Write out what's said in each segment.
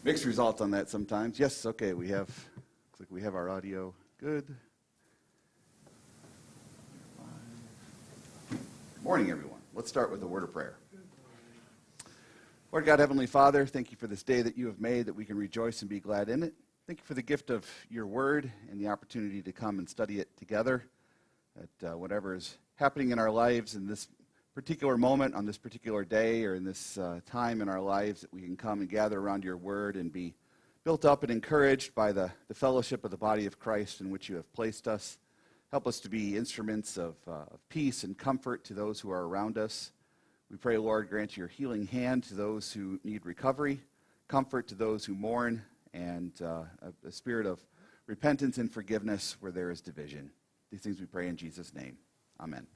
Mixed results on that sometimes. Yes, okay, looks like we have our audio good. Good morning, everyone. Let's start with a word of prayer. Lord God, Heavenly Father, thank you for this day that you have made, that we can rejoice and be glad in it. Thank you for the gift of your word and the opportunity to come and study it together, that whatever is happening in our lives in this particular moment, on this particular day, or in this time in our lives, that we can come and gather around your word and be built up and encouraged by the fellowship of the body of Christ in which you have placed us. Help us to be instruments of peace and comfort to those who are around us. We pray, Lord, grant your healing hand to those who need recovery, comfort to those who mourn, and a spirit of repentance and forgiveness where there is division. These things we pray in Jesus' name. Amen.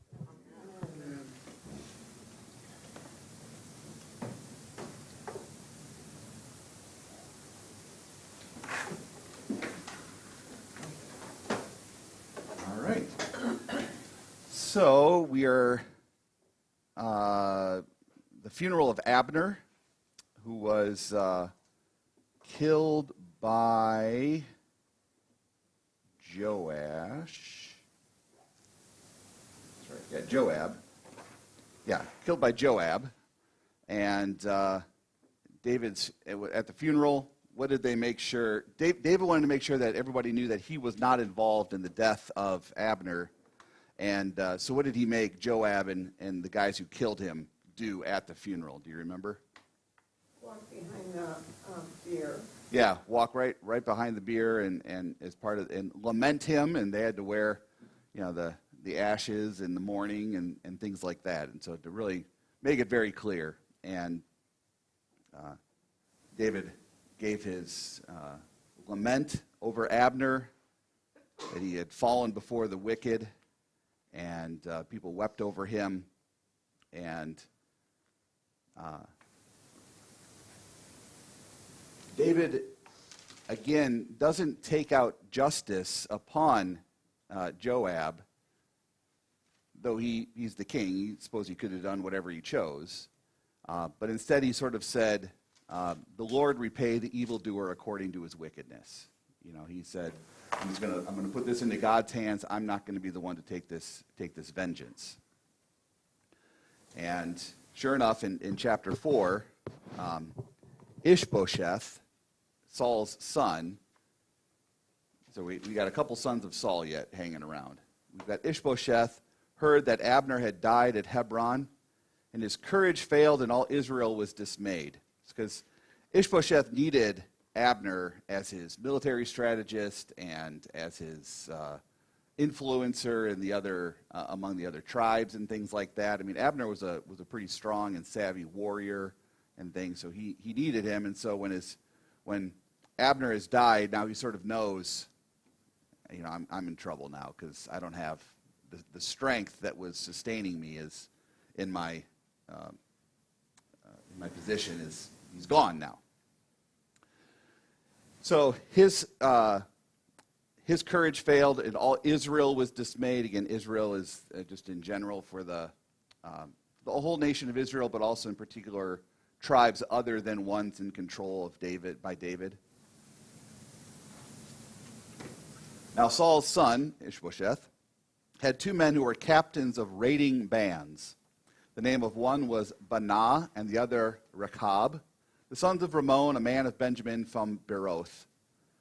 All right. So we are the funeral of Abner, who was killed by Joash. Sorry, yeah, Joab. Yeah, killed by Joab. And David's at the funeral. What did they make sure? David wanted to make sure that everybody knew that he was not involved in the death of Abner. And so what did he make Joab and the guys who killed him do at the funeral? Do you remember? Walk behind the bier. Yeah, walk right behind the bier and as part of and lament him, and they had to wear, the ashes in the mourning and things like that. And so to really make it very clear, and David gave his lament over Abner, that he had fallen before the wicked, and people wept over him, and David, again, doesn't take out justice upon Joab, though he's the king. I suppose he could have done whatever he chose. But instead he sort of said, the Lord repay the evildoer according to his wickedness. He said, I'm going to put this into God's hands. I'm not going to be the one to take this vengeance. And sure enough, in chapter 4, Ishbosheth, Saul's son, so we got a couple sons of Saul yet hanging around. We've got Ishbosheth, heard that Abner had died at Hebron, and his courage failed and all Israel was dismayed. It's because Ishbosheth needed Abner as his military strategist and as his influencer in the other among the other tribes and things like that. I mean, Abner was a pretty strong and savvy warrior and things, so he needed him. And so when Abner has died, now he sort of knows, I'm in trouble now because I don't have the strength that was sustaining me is in my position he's gone now. So his courage failed, and all Israel was dismayed. Again, Israel is just in general for the whole nation of Israel, but also in particular tribes other than ones in control of David. Now Saul's son, Ishbosheth, had two men who were captains of raiding bands. The name of one was Banah, and the other Rechab, the sons of Ramon, a man of Benjamin from Beroth.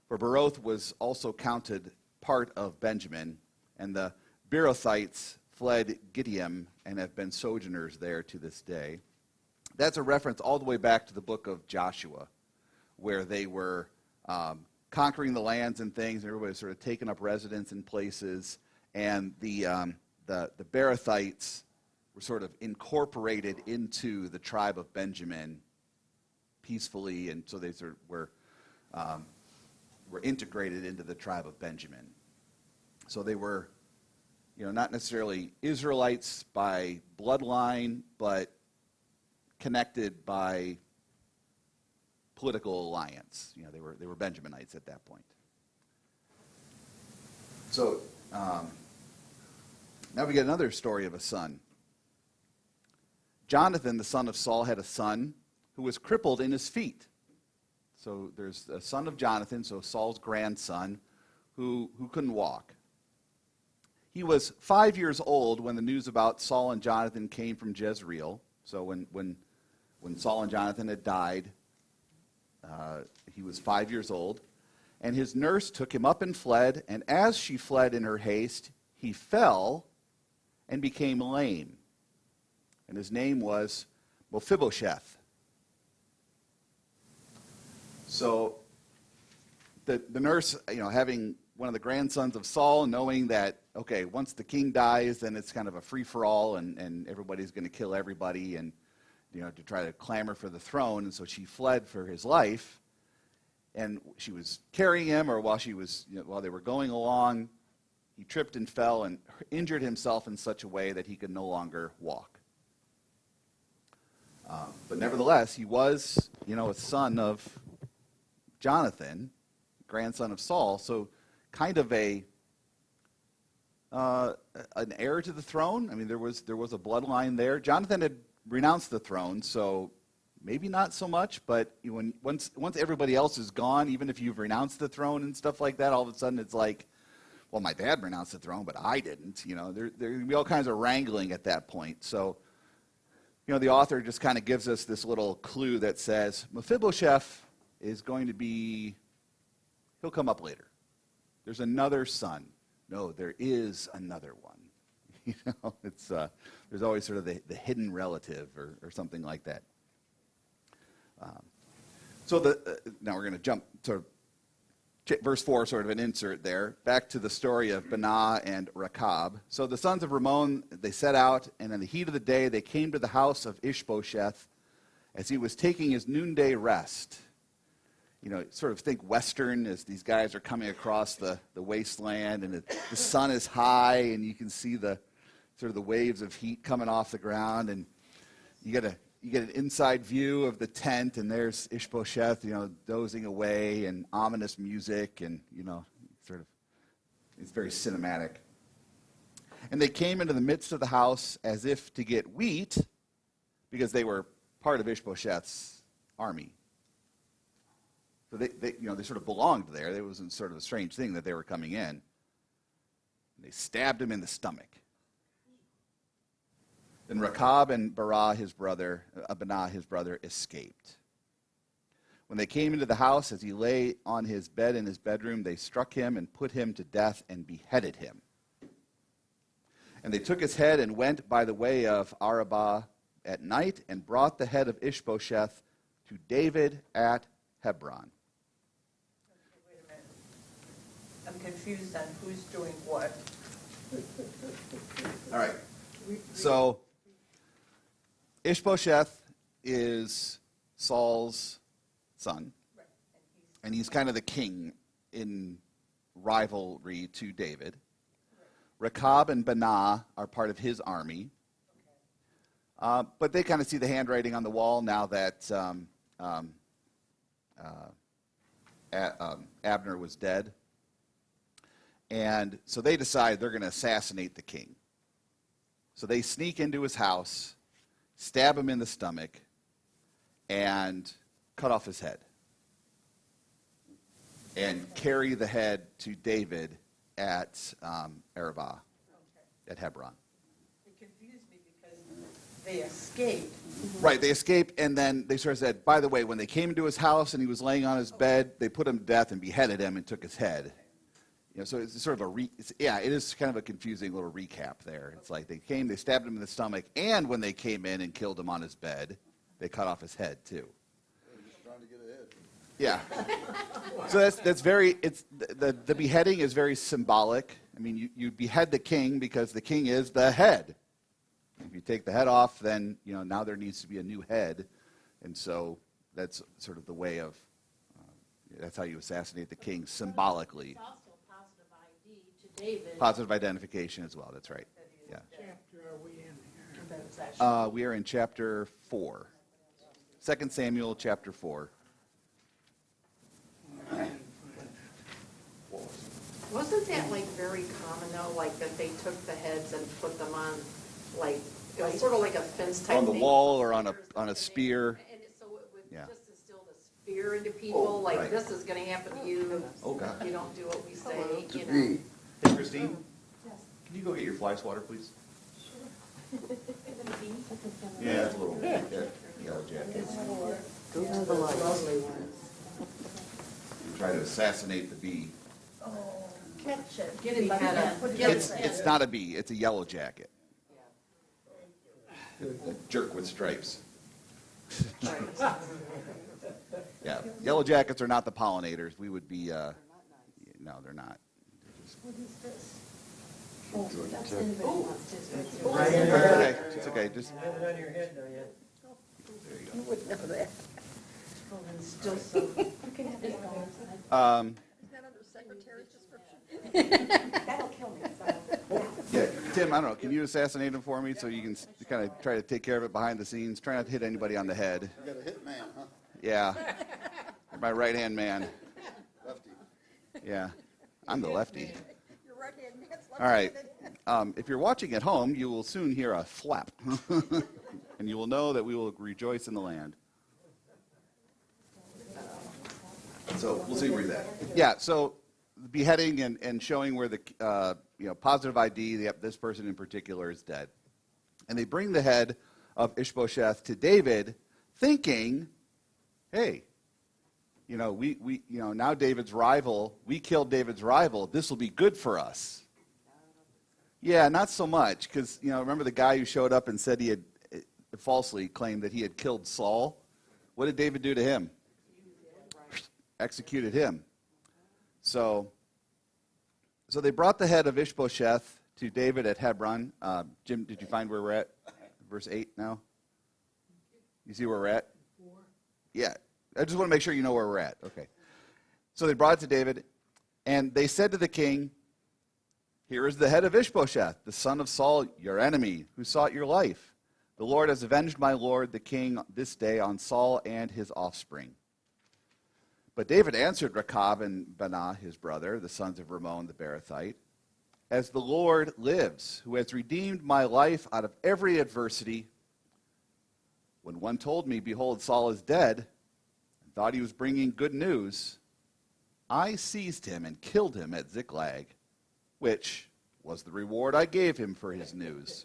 For Beroth was also counted part of Benjamin, and the Berothites fled Gideon and have been sojourners there to this day. That's a reference all the way back to the book of Joshua, where they were conquering the lands and things, and everybody was sort of taking up residence in places, and the Berothites were sort of incorporated into the tribe of Benjamin peacefully, and so they sort of were integrated into the tribe of Benjamin. So they were, not necessarily Israelites by bloodline, but connected by political alliance. They were Benjaminites at that point. So now we get another story of a son. Jonathan, the son of Saul, had a son who was crippled in his feet. So there's a son of Jonathan, so Saul's grandson, who couldn't walk. He was 5 years old when the news about Saul and Jonathan came from Jezreel. So when Saul and Jonathan had died, he was 5 years old. And his nurse took him up and fled, and as she fled in her haste, he fell and became lame. And his name was Mephibosheth. So the nurse, having one of the grandsons of Saul, knowing that, okay, once the king dies, then it's kind of a free-for-all, and everybody's going to kill everybody, and to try to clamor for the throne. And so she fled for his life, and she was carrying him, or while they were going along, he tripped and fell and injured himself in such a way that he could no longer walk. But nevertheless, he was, a son of Jonathan, grandson of Saul, so kind of an heir to the throne. I mean, there was a bloodline there. Jonathan had renounced the throne, so maybe not so much, but once everybody else is gone, even if you've renounced the throne and stuff like that, all of a sudden it's like, well, my dad renounced the throne, but I didn't. There can be all kinds of wrangling at that point. So, the author just kind of gives us this little clue that says Mephibosheth is going to be, he'll come up later. There's another son. No, there is another one. There's always sort of the hidden relative or something like that. Now we're going to jump to verse 4, sort of an insert there, back to the story of Banah and Rechab. So the sons of Rimmon, they set out, and in the heat of the day, they came to the house of Ishbosheth as he was taking his noonday rest. Sort of think Western as these guys are coming across the wasteland, and the sun is high, and you can see the sort of the waves of heat coming off the ground, and you get an inside view of the tent, and there's Ishbosheth, dozing away, and ominous music, and, it's very cinematic. And they came into the midst of the house as if to get wheat, because they were part of Ishbosheth's army. So they sort of belonged there. It wasn't sort of a strange thing that they were coming in. They stabbed him in the stomach. Then Rechab and Banah, his brother, escaped. When they came into the house, as he lay on his bed in his bedroom, they struck him and put him to death and beheaded him. And they took his head and went by the way of Arabah at night and brought the head of Ishbosheth to David at Hebron. Okay, wait a minute. I'm confused on who's doing what. All right. So Ishbosheth is Saul's son, Right. and he's kind of the king in rivalry to David. Right. Rechab and Banah are part of his army, but they kind of see the handwriting on the wall now that Abner was dead, and so they decide they're going to assassinate the king. So they sneak into his house, stab him in the stomach, and cut off his head. And carry the head to David at Arabah, at Hebron. It confused me because they escaped. Right, they escaped, and then they sort of said, by the way, when they came into his house and he was laying on his bed, they put him to death and beheaded him and took his head. So it's sort of it is kind of a confusing little recap there. It's like they came, they stabbed him in the stomach, and when they came in and killed him on his bed, they cut off his head too. They're just trying to get ahead. Yeah. So that's very, the beheading is very symbolic. I mean, you behead the king because the king is the head. If you take the head off, then, now there needs to be a new head. And so that's sort of the way of, that's how you assassinate the king symbolically. It's also positive ID to David. Positive identification as well, that's right. Yeah. Chapter are we in here? We are in chapter 4. 2 Samuel chapter 4. Wasn't that like very common though, like that they took the heads and put them on, like, it was sort of like a fence type On the thing? wall or on a spear. And so it would Yeah. just instill this fear into people, Oh, like right. this is gonna happen to you. Oh, God. If you don't do what we say, To you know. be. Hey, Christine, can you go get your fly swatter, please? Yeah, it's a little yellow jacket. Those are the lovely ones. Try to assassinate the bee. Catch it. Get it, Put it It's not a bee, it's a yellow jacket. A jerk with stripes. Yeah, yellow jackets are not the pollinators. We would be, no, they're not. What is this? It's okay, it's okay, just, Have it on your head though, yeah. there you You wouldn't know that. Oh, and still so. go. Is that under secretary's description? That'll kill me, so. Yeah, Tim, I don't know, can you assassinate him for me so you can kind of try to take care of it behind the scenes? Try not to hit anybody on the head. You got a hit man, huh? Yeah, you're my right-hand man. Lefty. Yeah, I'm the lefty. Your right hand man's left All right. handed. If you're watching at home, you will soon hear a flap, and you will know that we will rejoice in the land. So we'll see where he's at. Yeah. So beheading and showing where the positive ID, this person in particular is dead, and they bring the head of Ishbosheth to David, thinking, hey, we now David's rival, we killed David's rival. This will be good for us. Yeah, not so much, because remember the guy who showed up and said he had falsely claimed that he had killed Saul. What did David do to him? Executed him. So they brought the head of Ishbosheth to David at Hebron. Jim, did you find where we're at? Verse 8 now. You see where we're at? Yeah. I just want to make sure you know where we're at. Okay. So they brought it to David, and they said to the king, here is the head of Ishbosheth, the son of Saul, your enemy, who sought your life. The Lord has avenged my lord, the king, this day on Saul and his offspring. But David answered Rechab and Baanah, his brother, the sons of Rimmon the Beerothite, as the Lord lives, who has redeemed my life out of every adversity. When one told me, behold, Saul is dead, and thought he was bringing good news, I seized him and killed him at Ziklag, which was the reward I gave him for his news.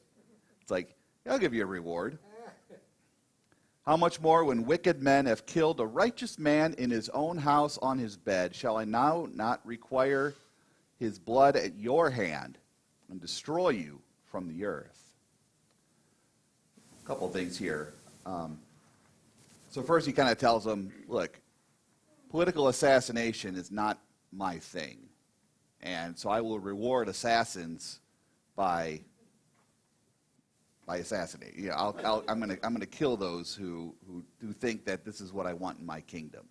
It's like, I'll give you a reward. How much more when wicked men have killed a righteous man in his own house on his bed, shall I now not require his blood at your hand and destroy you from the earth? A couple of things here. So first he kind of tells them, look, political assassination is not my thing. And so I will reward assassins by assassinating. I'm going to kill those who think that this is what I want in my kingdom.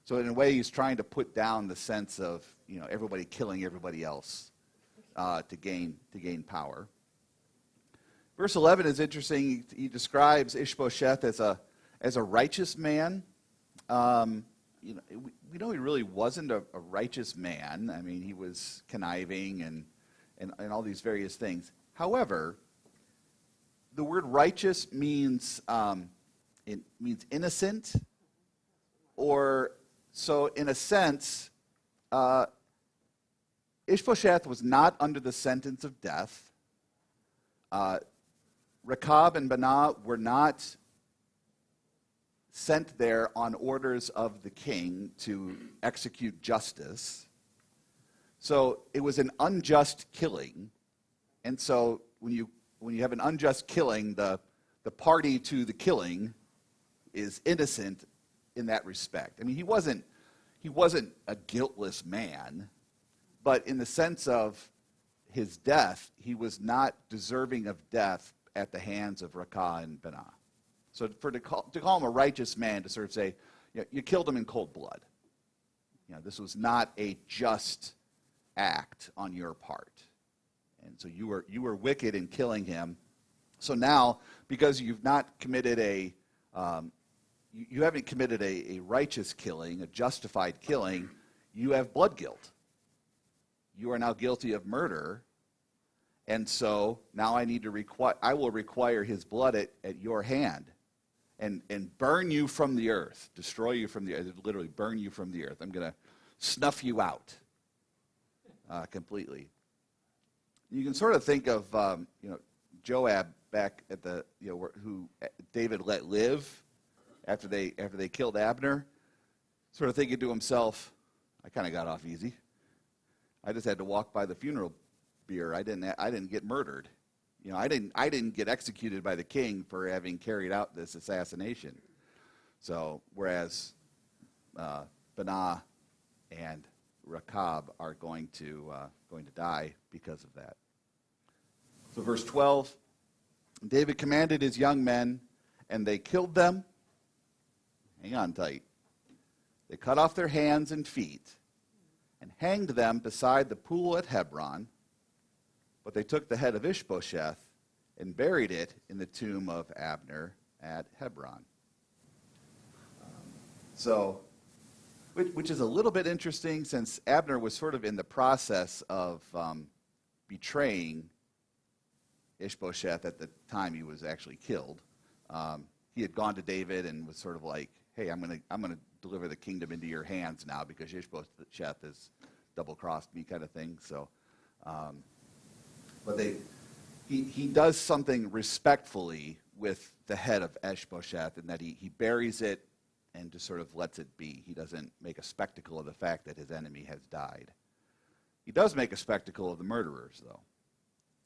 So in a way, he's trying to put down the sense of everybody killing everybody else to gain power. Verse 11 is interesting. He describes Ishbosheth as a righteous man. We know he really wasn't a righteous man. I mean, he was conniving and all these various things. However, the word righteous means innocent, or so in a sense, Ishbosheth was not under the sentence of death. Rechab and Baanah were not sent there on orders of the king to execute justice. So it was an unjust killing. And so when you have an unjust killing, the party to the killing is innocent in that respect. I mean, he wasn't a guiltless man, but in the sense of his death, he was not deserving of death at the hands of Rechab and Baanah. So to call him a righteous man, to sort of say, you killed him in cold blood. This was not a just act on your part. And so you were wicked in killing him. So now, because you've not committed you haven't committed a righteous killing, a justified killing, you have blood guilt. You are now guilty of murder. And so now I will require his blood at your hand. and burn you from the earth, destroy you from the earth, literally burn you from the earth. I'm going to snuff you out completely. You can sort of think of Joab back at the who David let live after they killed Abner, sort of thinking to himself, I kind of got off easy. I just had to walk by the funeral bier. I didn't get murdered. I didn't get executed by the king for having carried out this assassination. So whereas Baanah and Rechab are going to die because of that. So verse 12, David commanded his young men, and they killed them. Hang on tight. They cut off their hands and feet and hanged them beside the pool at Hebron. But they took the head of Ishbosheth and buried it in the tomb of Abner at Hebron. Which is a little bit interesting, since Abner was sort of in the process of betraying Ishbosheth at the time he was actually killed. He had gone to David and was sort of like, hey, I'm gonna deliver the kingdom into your hands now because Ishbosheth has double-crossed me, kind of thing. So, but he does something respectfully with the head of Ishbosheth, in that he buries it and just sort of lets it be. He doesn't make a spectacle of the fact that his enemy has died. He does make a spectacle of the murderers, though.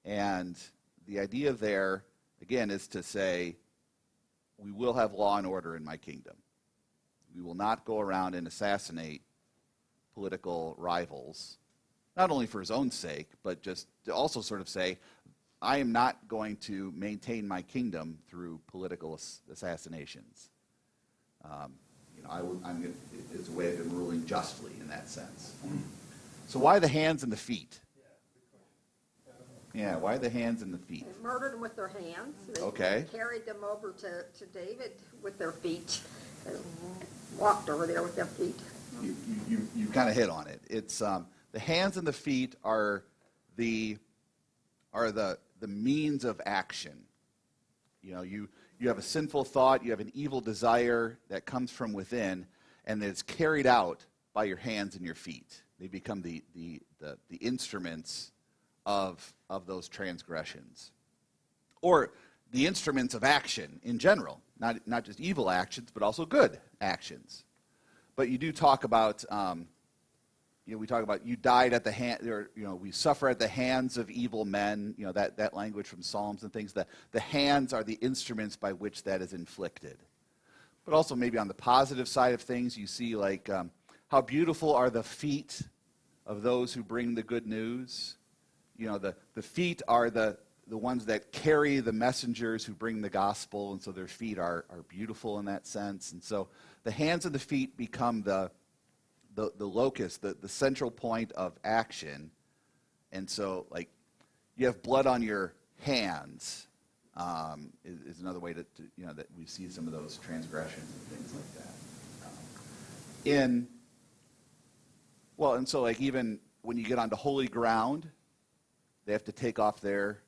And the idea there, again, is to say, we will have law and order in my kingdom. We will not go around and assassinate political rivals, not only for his own sake, but just to also sort of say, I am not going to maintain my kingdom through political assassinations. It's a way of him ruling justly in that sense. So why the hands and the feet? Yeah, why the hands and the feet? They murdered them with their hands. They Okay. carried them over to David with their feet. They walked over there with their feet. You kind of hit on it. It's the hands and the feet are the means of action. You have a sinful thought, you have an evil desire that comes from within, and it's carried out by your hands and your feet. They become the instruments of those transgressions, or the instruments of action in general, not just evil actions, but also good actions. But you do talk about, we talk about you died at the hand, or we suffer at the hands of evil men. That language from Psalms and things. The hands are the instruments by which that is inflicted. But also maybe on the positive side of things, you see like how beautiful are the feet of those who bring the good news. The feet are the ones that carry the messengers who bring the gospel, and so their feet are beautiful in that sense. And so the hands and the feet become the locus, the central point of action. And so, like, you have blood on your hands is another way that we see some of those transgressions and things like that. And so like even when you get onto holy ground, they have to take off their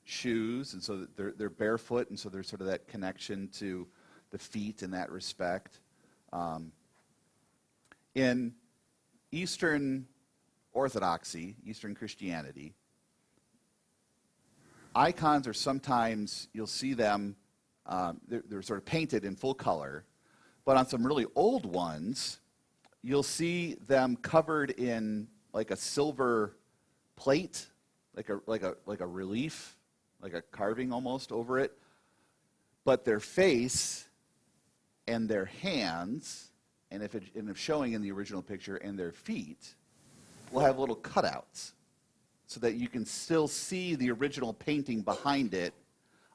shoes, and so they're barefoot, and so there's sort of that connection to the feet in that respect. In Eastern Orthodoxy, Eastern Christianity, icons are sometimes, you'll see them, they're sort of painted in full color, but on some really old ones, you'll see them covered in like a silver plate, like a relief, like a carving almost over it, but their face and their hands, and if showing in the original picture, and their feet will have little cutouts, so that you can still see the original painting behind it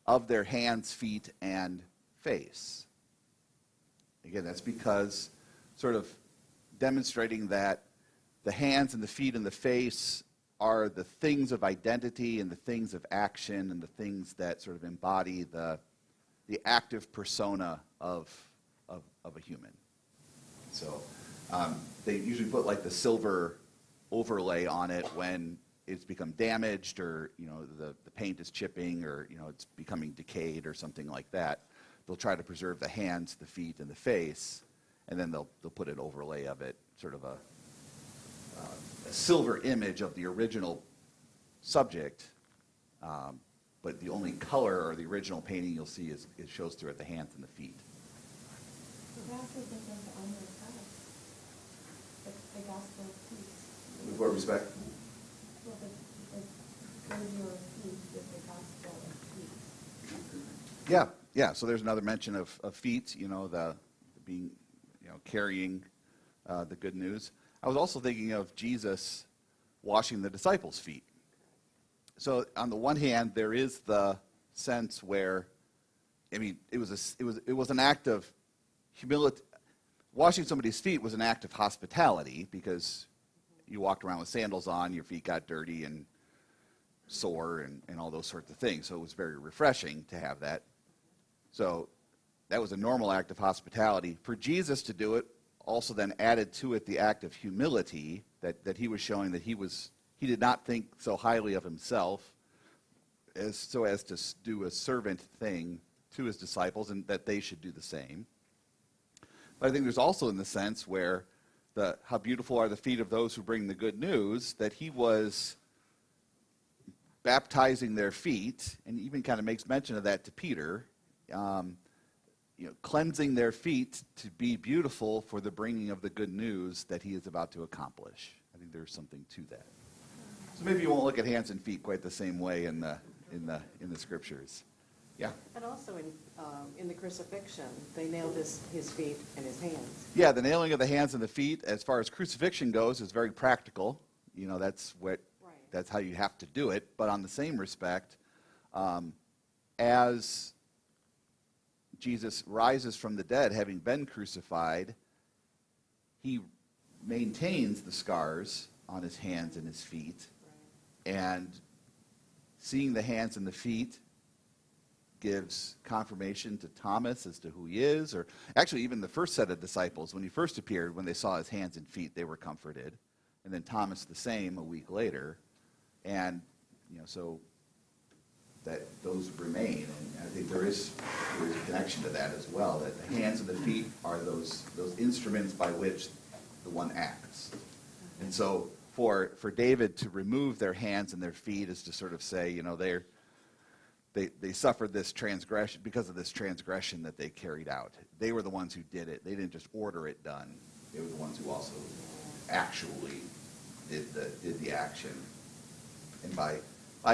of their hands, feet, and face. Again, that's because sort of demonstrating that the hands and the feet and the face are the things of identity and the things of action and the things that sort of embody the active persona of a human. So they usually put like the silver overlay on it when it's become damaged, or the paint is chipping, or it's becoming decayed or something like that. they'll try to preserve the hands, the feet, and the face, and then they'll put an overlay of it, sort of a silver image of the original subject. But the only color or the original painting you'll see is it shows through at the hands and the feet. The gospel of peace. With what respect? Well, the your feet with the gospel of peace. Yeah. So there's another mention of feet. The being, carrying the good news. I was also thinking of Jesus washing the disciples' feet. So on the one hand, there is the sense where, it was an act of humility. Washing somebody's feet was an act of hospitality because you walked around with sandals on, your feet got dirty and sore and all those sorts of things. So it was very refreshing to have that. So that was a normal act of hospitality. For Jesus to do it also then added to it the act of humility that he was showing that he did not think so highly of himself as to do a servant thing to his disciples and that they should do the same. But I think there's also in the sense where how beautiful are the feet of those who bring the good news, that he was baptizing their feet, and even kind of makes mention of that to Peter, cleansing their feet to be beautiful for the bringing of the good news that he is about to accomplish. I think there's something to that. So maybe you won't look at hands and feet quite the same way in the scriptures. Yeah. And also in the crucifixion, they nailed his feet and his hands. Yeah, the nailing of the hands and the feet, as far as crucifixion goes, is very practical. That's how you have to do it. But on the same respect, as Jesus rises from the dead, having been crucified, he maintains the scars on his hands and his feet. Right. And seeing the hands and the feet gives confirmation to Thomas as to who he is, or actually even the first set of disciples, when he first appeared, when they saw his hands and feet, they were comforted. And then Thomas the same a week later. And, so that those remain. And I think there is a connection to that as well, that the hands and the feet are those instruments by which the one acts. And so for David to remove their hands and their feet is to sort of say, they suffered this transgression because of this transgression that they carried out. They were the ones who did it. They didn't just order it done. They were the ones who also actually did the action. And by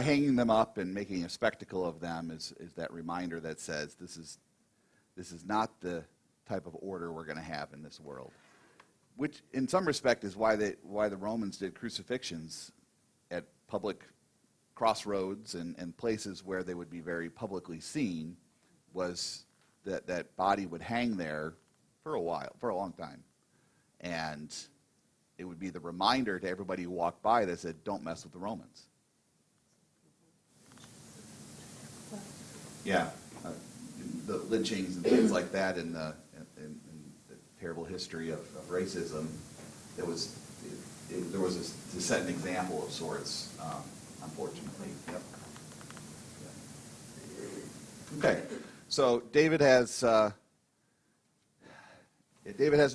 hanging them up and making a spectacle of them is that reminder that says this is not the type of order we're going to have in this world. Which in some respect is why the Romans did crucifixions at public crossroads and places where they would be very publicly seen, was that body would hang there for a long time. And it would be the reminder to everybody who walked by that said, don't mess with the Romans. Yeah, the lynchings and things like that in the terrible history of racism, there was to set an example of sorts, unfortunately. Yep. Yeah. Okay, so David has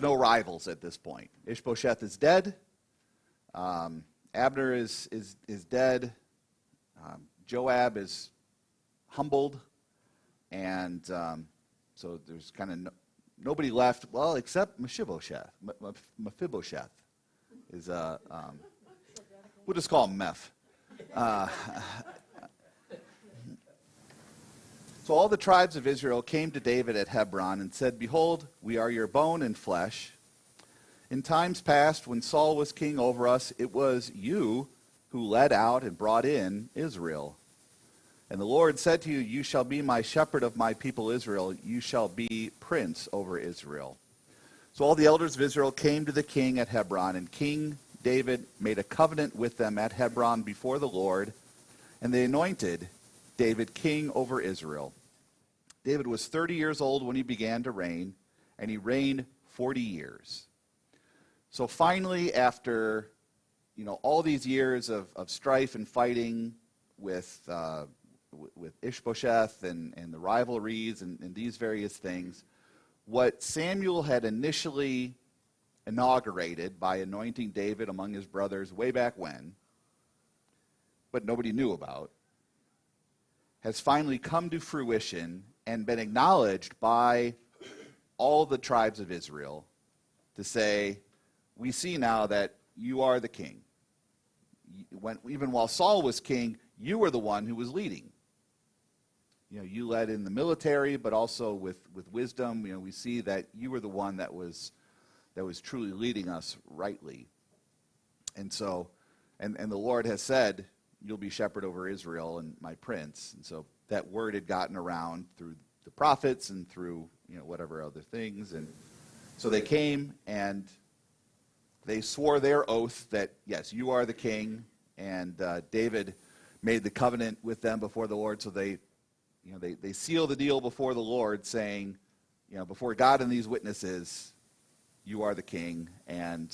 no rivals at this point. Ishbosheth is dead. Abner is dead. Joab is humbled, and so there's kind of nobody left. Well, except Mephibosheth. Mephibosheth is we'll just call him Meph. So all the tribes of Israel came to David at Hebron and said, "Behold, we are your bone and flesh. In times past, when Saul was king over us, it was you who led out and brought in Israel. And the Lord said to you, you shall be my shepherd of my people Israel. You shall be prince over Israel." So all the elders of Israel came to the king at Hebron, and King David made a covenant with them at Hebron before the Lord, and they anointed David king over Israel. David was 30 years old when he began to reign, and he reigned 40 years. So finally, after all these years of strife and fighting with with Ishbosheth and the rivalries and these various things, what Samuel had initially inaugurated by anointing David among his brothers way back when, but nobody knew about, has finally come to fruition and been acknowledged by all the tribes of Israel to say, we see now that you are the king. Even while Saul was king, you were the one who was leading. You led in the military, but also with wisdom. We see that you were the one that was truly leading us rightly. And so, and the Lord has said, you'll be shepherd over Israel and my prince. And so that word had gotten around through the prophets and through, whatever other things. And so they came and they swore their oath that, yes, you are the king. And David made the covenant with them before the Lord. So they seal the deal before the Lord saying, before God and these witnesses, you are the king. And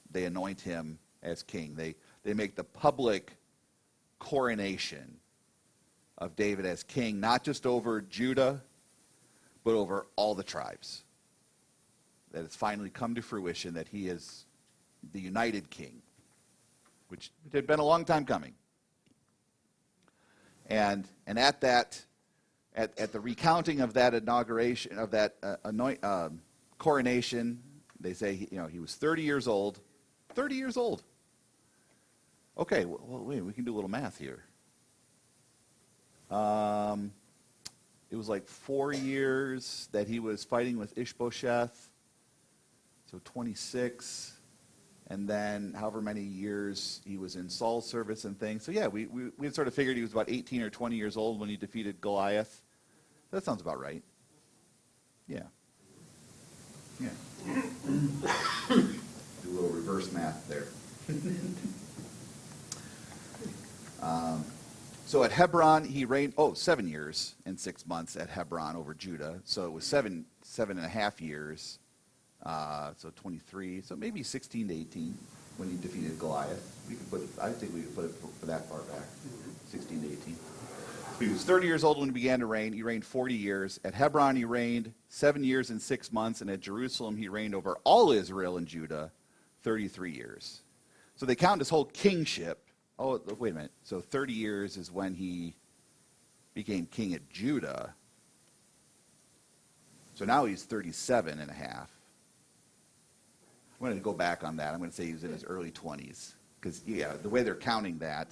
they anoint him as king. They make the public coronation of David as king, not just over Judah, but over all the tribes. That it's finally come to fruition that he is the united king, which had been a long time coming. And at the recounting of that inauguration, of that coronation, they say he was 30 years old. 30 years old. Okay, well, wait, we can do a little math here. It was like 4 years that he was fighting with Ishbosheth, so 26, and then however many years he was in Saul's service and things. So yeah, we had sort of figured he was about 18 or 20 years old when he defeated Goliath. That sounds about right. Yeah. Yeah. Do a little reverse math there. So at Hebron, he reigned, 7 years and 6 months at Hebron over Judah. So it was seven and a half years. So 23, so maybe 16 to 18 when he defeated Goliath. I think we could put it for that far back, 16 to 18. So he was 30 years old when he began to reign. He reigned 40 years. At Hebron, he reigned 7 years and 6 months. And at Jerusalem, he reigned over all Israel and Judah 33 years. So they count his whole kingship. Oh, wait a minute. So 30 years is when he became king of Judah. So now he's 37 and a half. I'm going to go back on that. I'm going to say he was in his early 20s. Because, the way they're counting that,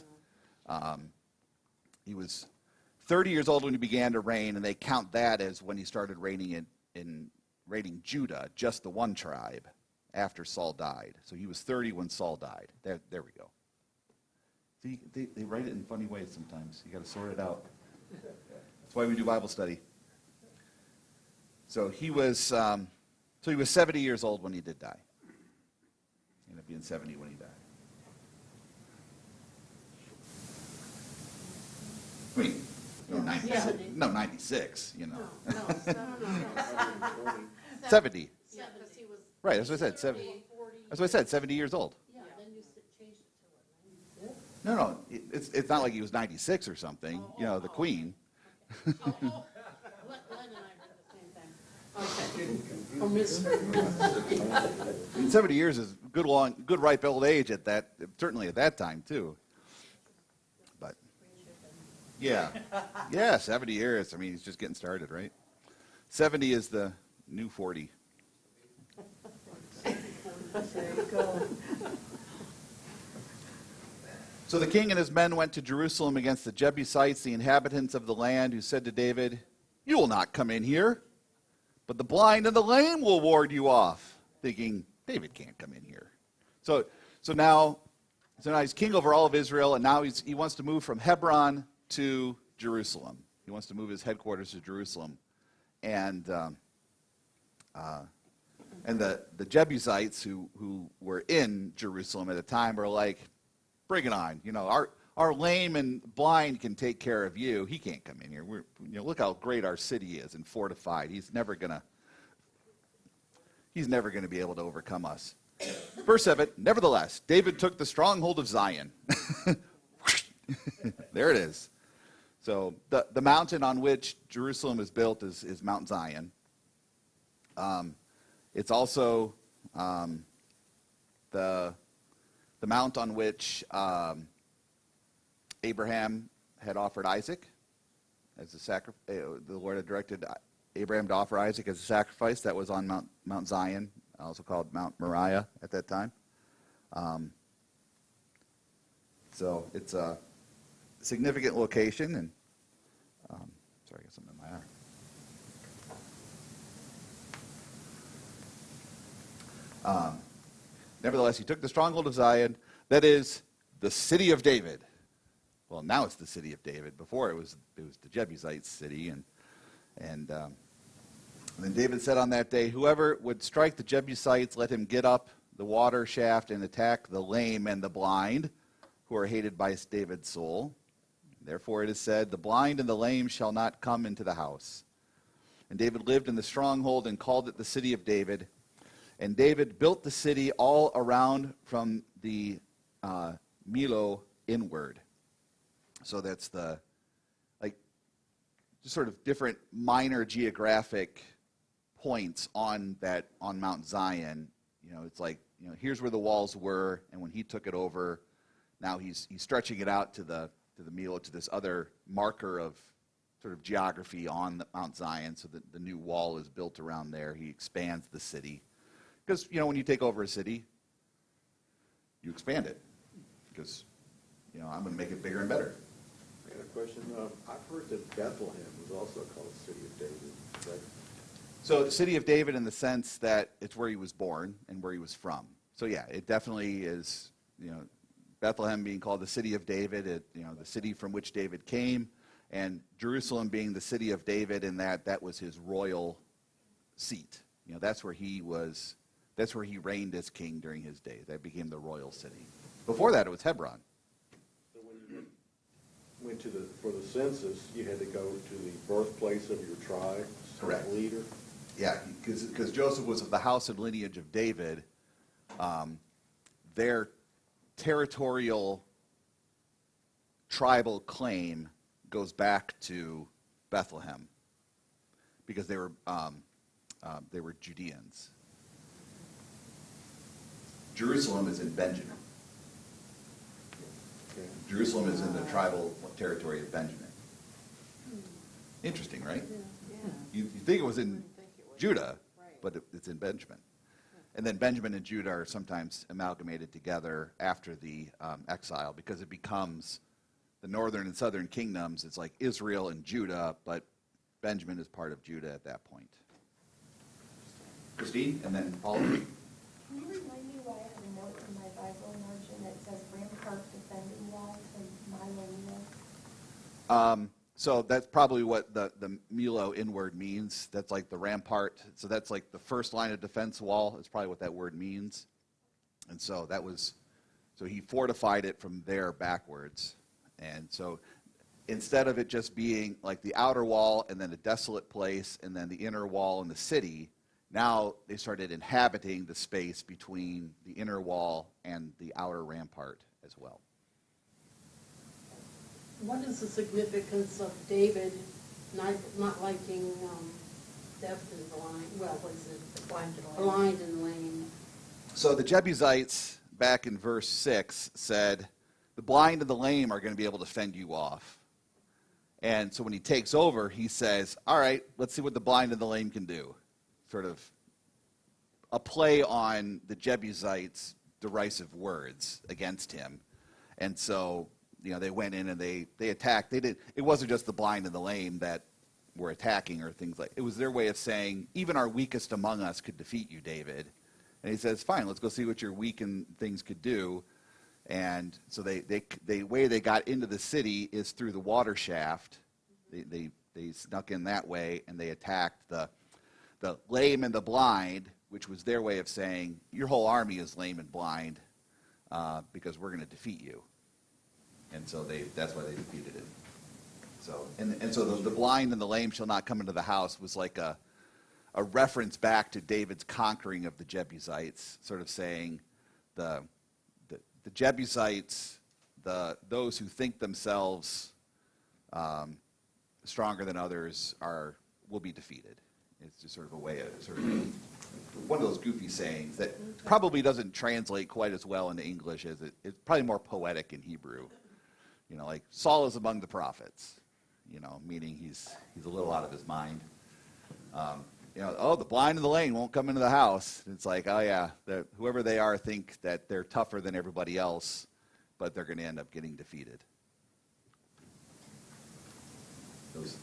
he was 30 years old when he began to reign, and they count that as when he started reigning in Judah, just the one tribe, after Saul died. So he was 30 when Saul died. There we go. See, they write it in funny ways sometimes. You got to sort it out. That's why we do Bible study. So he was 70 years old when he did die. He ended up being 70 when he died. I mean, 96, No, 70. Yeah, because he was. Right, that's what I said. 70. That's what I said, 70 years old. Yeah, then you changed it to what, 96? No, it's not like he was 96 or something. The queen. Glenn and I heard the same thing. Okay. Oh, Miss. I mean, 70 years is good ripe old age at that, certainly at that time too. But yeah, 70 years. I mean, he's just getting started, right? 70 is the new 40. There you go. So the king and his men went to Jerusalem against the Jebusites, the inhabitants of the land, who said to David, "You will not come in here, but the blind and the lame will ward you off," thinking, David can't come in here. So now he's king over all of Israel, and now he wants to move from Hebron to Jerusalem. He wants to move his headquarters to Jerusalem. And the Jebusites who were in Jerusalem at the time were like, bring it on. Our lame and blind can take care of you. He can't come in here. Look how great our city is and fortified. He's never gonna be able to overcome us. Verse 7, nevertheless, David took the stronghold of Zion. There it is. So the mountain on which Jerusalem is built is Mount Zion. It's also the mount on which Abraham had offered Isaac as a sacrifice. The Lord had directed Abraham to offer Isaac as a sacrifice. That was on Mount Zion, also called Mount Moriah at that time. So it's a significant location, and sorry, I got something in my eye. Nevertheless, he took the stronghold of Zion, that is, the city of David. Well, now it's the city of David. Before it was the Jebusites' city, and then David said on that day, "Whoever would strike the Jebusites, let him get up the water shaft and attack the lame and the blind, who are hated by David's soul. Therefore it is said, the blind and the lame shall not come into the house. And David lived in the stronghold and called it the city of David. And David built the city all around from the Millo inward." So that's just sort of different minor geographic points on Mount Zion. It's like, here's where the walls were, and when he took it over, now he's stretching it out to the Millo, to this other marker of sort of geography on Mount Zion, so that the new wall is built around there. He expands the city. Because, when you take over a city, you expand it. Because, I'm going to make it bigger and better. I got a question. I've heard that Bethlehem was also called the city of David. Is that... So the city of David in the sense that it's where he was born and where he was from. So yeah, it definitely is, Bethlehem being called the city of David, the city from which David came, and Jerusalem being the city of David, and that was his royal seat. That's where he reigned as king during his days. That became the royal city. Before that, it was Hebron. So when you went for the census, you had to go to the birthplace of your tribe, Correct. Leader. Yeah, because Joseph was of the house and lineage of David. Their territorial tribal claim goes back to Bethlehem because they were Judeans. Jerusalem is in Benjamin. Okay. Jerusalem is in the tribal territory of Benjamin. Interesting, right? Yeah. You think it was in think it was. Judah, Right. but it's in Benjamin. And then Benjamin and Judah are sometimes amalgamated together after the exile because it becomes the northern and southern kingdoms. It's like Israel and Judah, but Benjamin is part of Judah at that point. Christine, and then Paul. Can you remind me why I have a note in my Bible margin that says rampart defending wall to Milo? So that's probably what the Millo inward means. That's like the rampart. So that's like the first line of defense wall is probably what that word means. And so so he fortified it from there backwards. And so instead of it just being like the outer wall and then a desolate place and then the inner wall and the city, now they started inhabiting the space between the inner wall and the outer rampart as well. What is the significance of David not liking deaf and blind, well, what is it? Blind and lame. So the Jebusites, back in verse 6, said, the blind and the lame are going to be able to fend you off. And so when he takes over, he says, all right, let's see what the blind and the lame can do. Sort of a play on the Jebusites' derisive words against him. And so, they went in and they attacked. It wasn't just the blind and the lame that were attacking or things like. It was their way of saying, even our weakest among us could defeat you, David. And he says, fine, let's go see what your weakened things could do. And so the way they got into the city is through the water shaft. They snuck in that way, and they attacked the lame and the blind, which was their way of saying, your whole army is lame and blind because we're going to defeat you. And so that's why they defeated it. So and so the blind and the lame shall not come into the house was like a reference back to David's conquering of the Jebusites, sort of saying the Jebusites, those who think themselves stronger than others will be defeated. It's just sort of a way of sort of one of those goofy sayings that probably doesn't translate quite as well into English as it's probably more poetic in Hebrew. You know, like Saul is among the prophets. You know, meaning he's a little out of his mind. You know, oh, the blind and the lame won't come into the house. It's like, oh yeah, whoever they are think that they're tougher than everybody else, but they're going to end up getting defeated. Those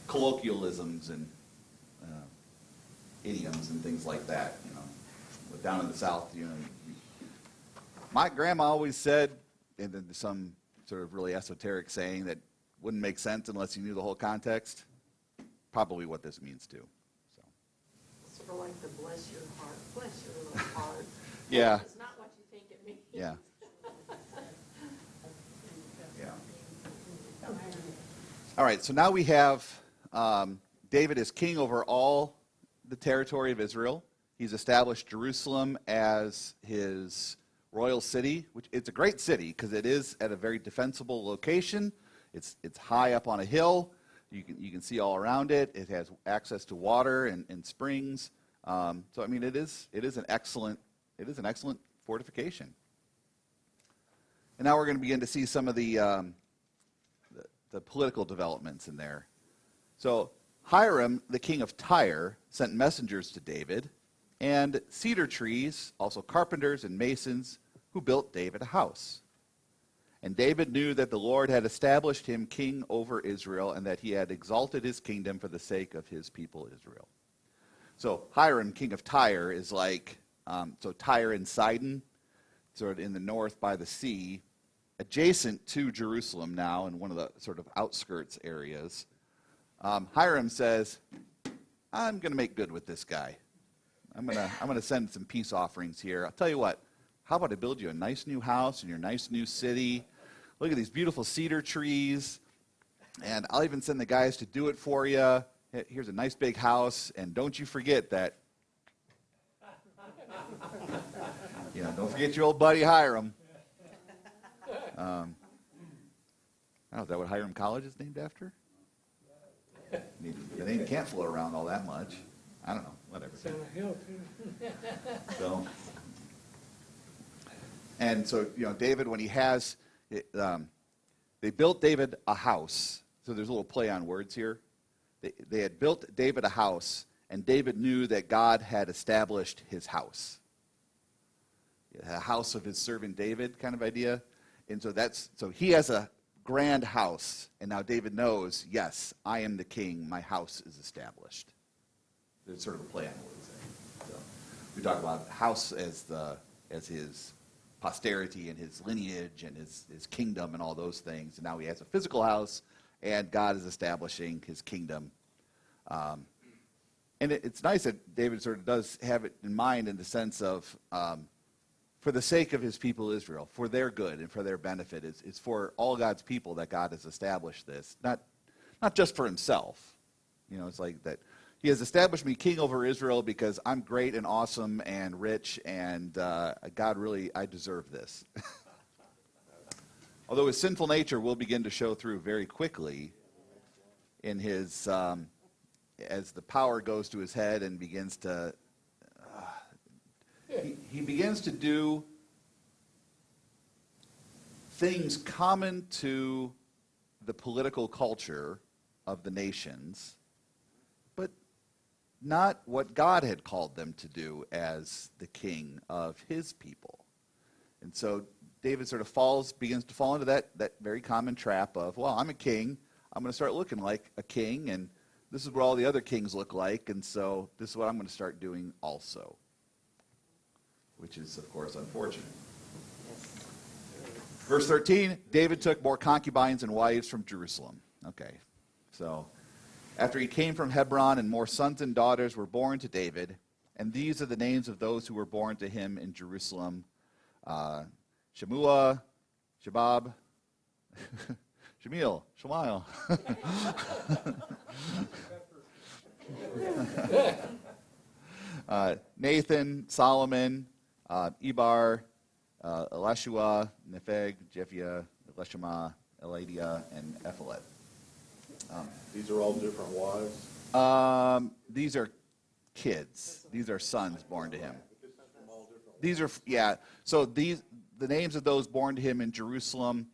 colloquialisms and idioms and things like that, you know. But down in the South, you know, my grandma always said, and then some sort of really esoteric saying that wouldn't make sense unless you knew the whole context. Probably what this means too. So. Sort of like the bless your heart, bless your little heart. Yeah. It's not what you think it means. Yeah. Yeah. All right, so now we have David as king over all the territory of Israel. He's established Jerusalem as his royal city, which it's a great city because it is at a very defensible location. It's high up on a hill. You can see all around it. It has access to water and springs. So I mean, it is an excellent fortification. And now we're going to begin to see some of the political developments in there. So Hiram, the king of Tyre, sent messengers to David, and cedar trees, also carpenters and masons, who built David a house. And David knew that the Lord had established him king over Israel, and that he had exalted his kingdom for the sake of his people Israel. So Hiram, king of Tyre, is like, so Tyre and Sidon, sort of in the north by the sea, adjacent to Jerusalem now in one of the sort of outskirts areas. Hiram says, I'm going to make good with this guy. I'm going to send some peace offerings here. I'll tell you what, how about I build you a nice new house in your nice new city? Look at these beautiful cedar trees, and I'll even send the guys to do it for you. Here's a nice big house, and don't you forget that, don't forget your old buddy Hiram. I don't know, is that what Hiram College is named after? The name can't float around all that much. I don't know, whatever. It's on a hill, too. So, and so, David, when he has, they built David a house. So there's a little play on words here. They had built David a house, and David knew that God had established his house. A house of his servant David kind of idea. And so he has a grand house, and now David knows, yes, I am the king, my house is established. There's sort of a play on words there. So we talk about house as his posterity and his lineage and his kingdom and all those things. And now he has a physical house, and God is establishing his kingdom. And it's nice that David sort of does have it in mind in the sense of, for the sake of his people Israel, for their good and for their benefit. It's for all God's people that God has established this, not just for himself. It's like that he has established me king over Israel because I'm great and awesome and rich, and God really, I deserve this. Although his sinful nature will begin to show through very quickly in his, as the power goes to his head and begins to, he begins to do things common to the political culture of the nations, but not what God had called them to do as the king of his people. And so David sort of begins to fall into that very common trap of, well, I'm a king, I'm going to start looking like a king, and this is what all the other kings look like, and so this is what I'm going to start doing also. Which is, of course, unfortunate. Verse 13, David took more concubines and wives from Jerusalem. Okay, so after he came from Hebron, and more sons and daughters were born to David, and these are the names of those who were born to him in Jerusalem: Shemua, Shabab, Shemiel, Shemiel. Nathan, Solomon, Ebar, Elishua, Nepheg, Jephia, Elishama, Eladia, and Ephelet. These are all different wives. These are kids. These are sons born to him. From all different. These are, yeah. So the names of those born to him in Jerusalem.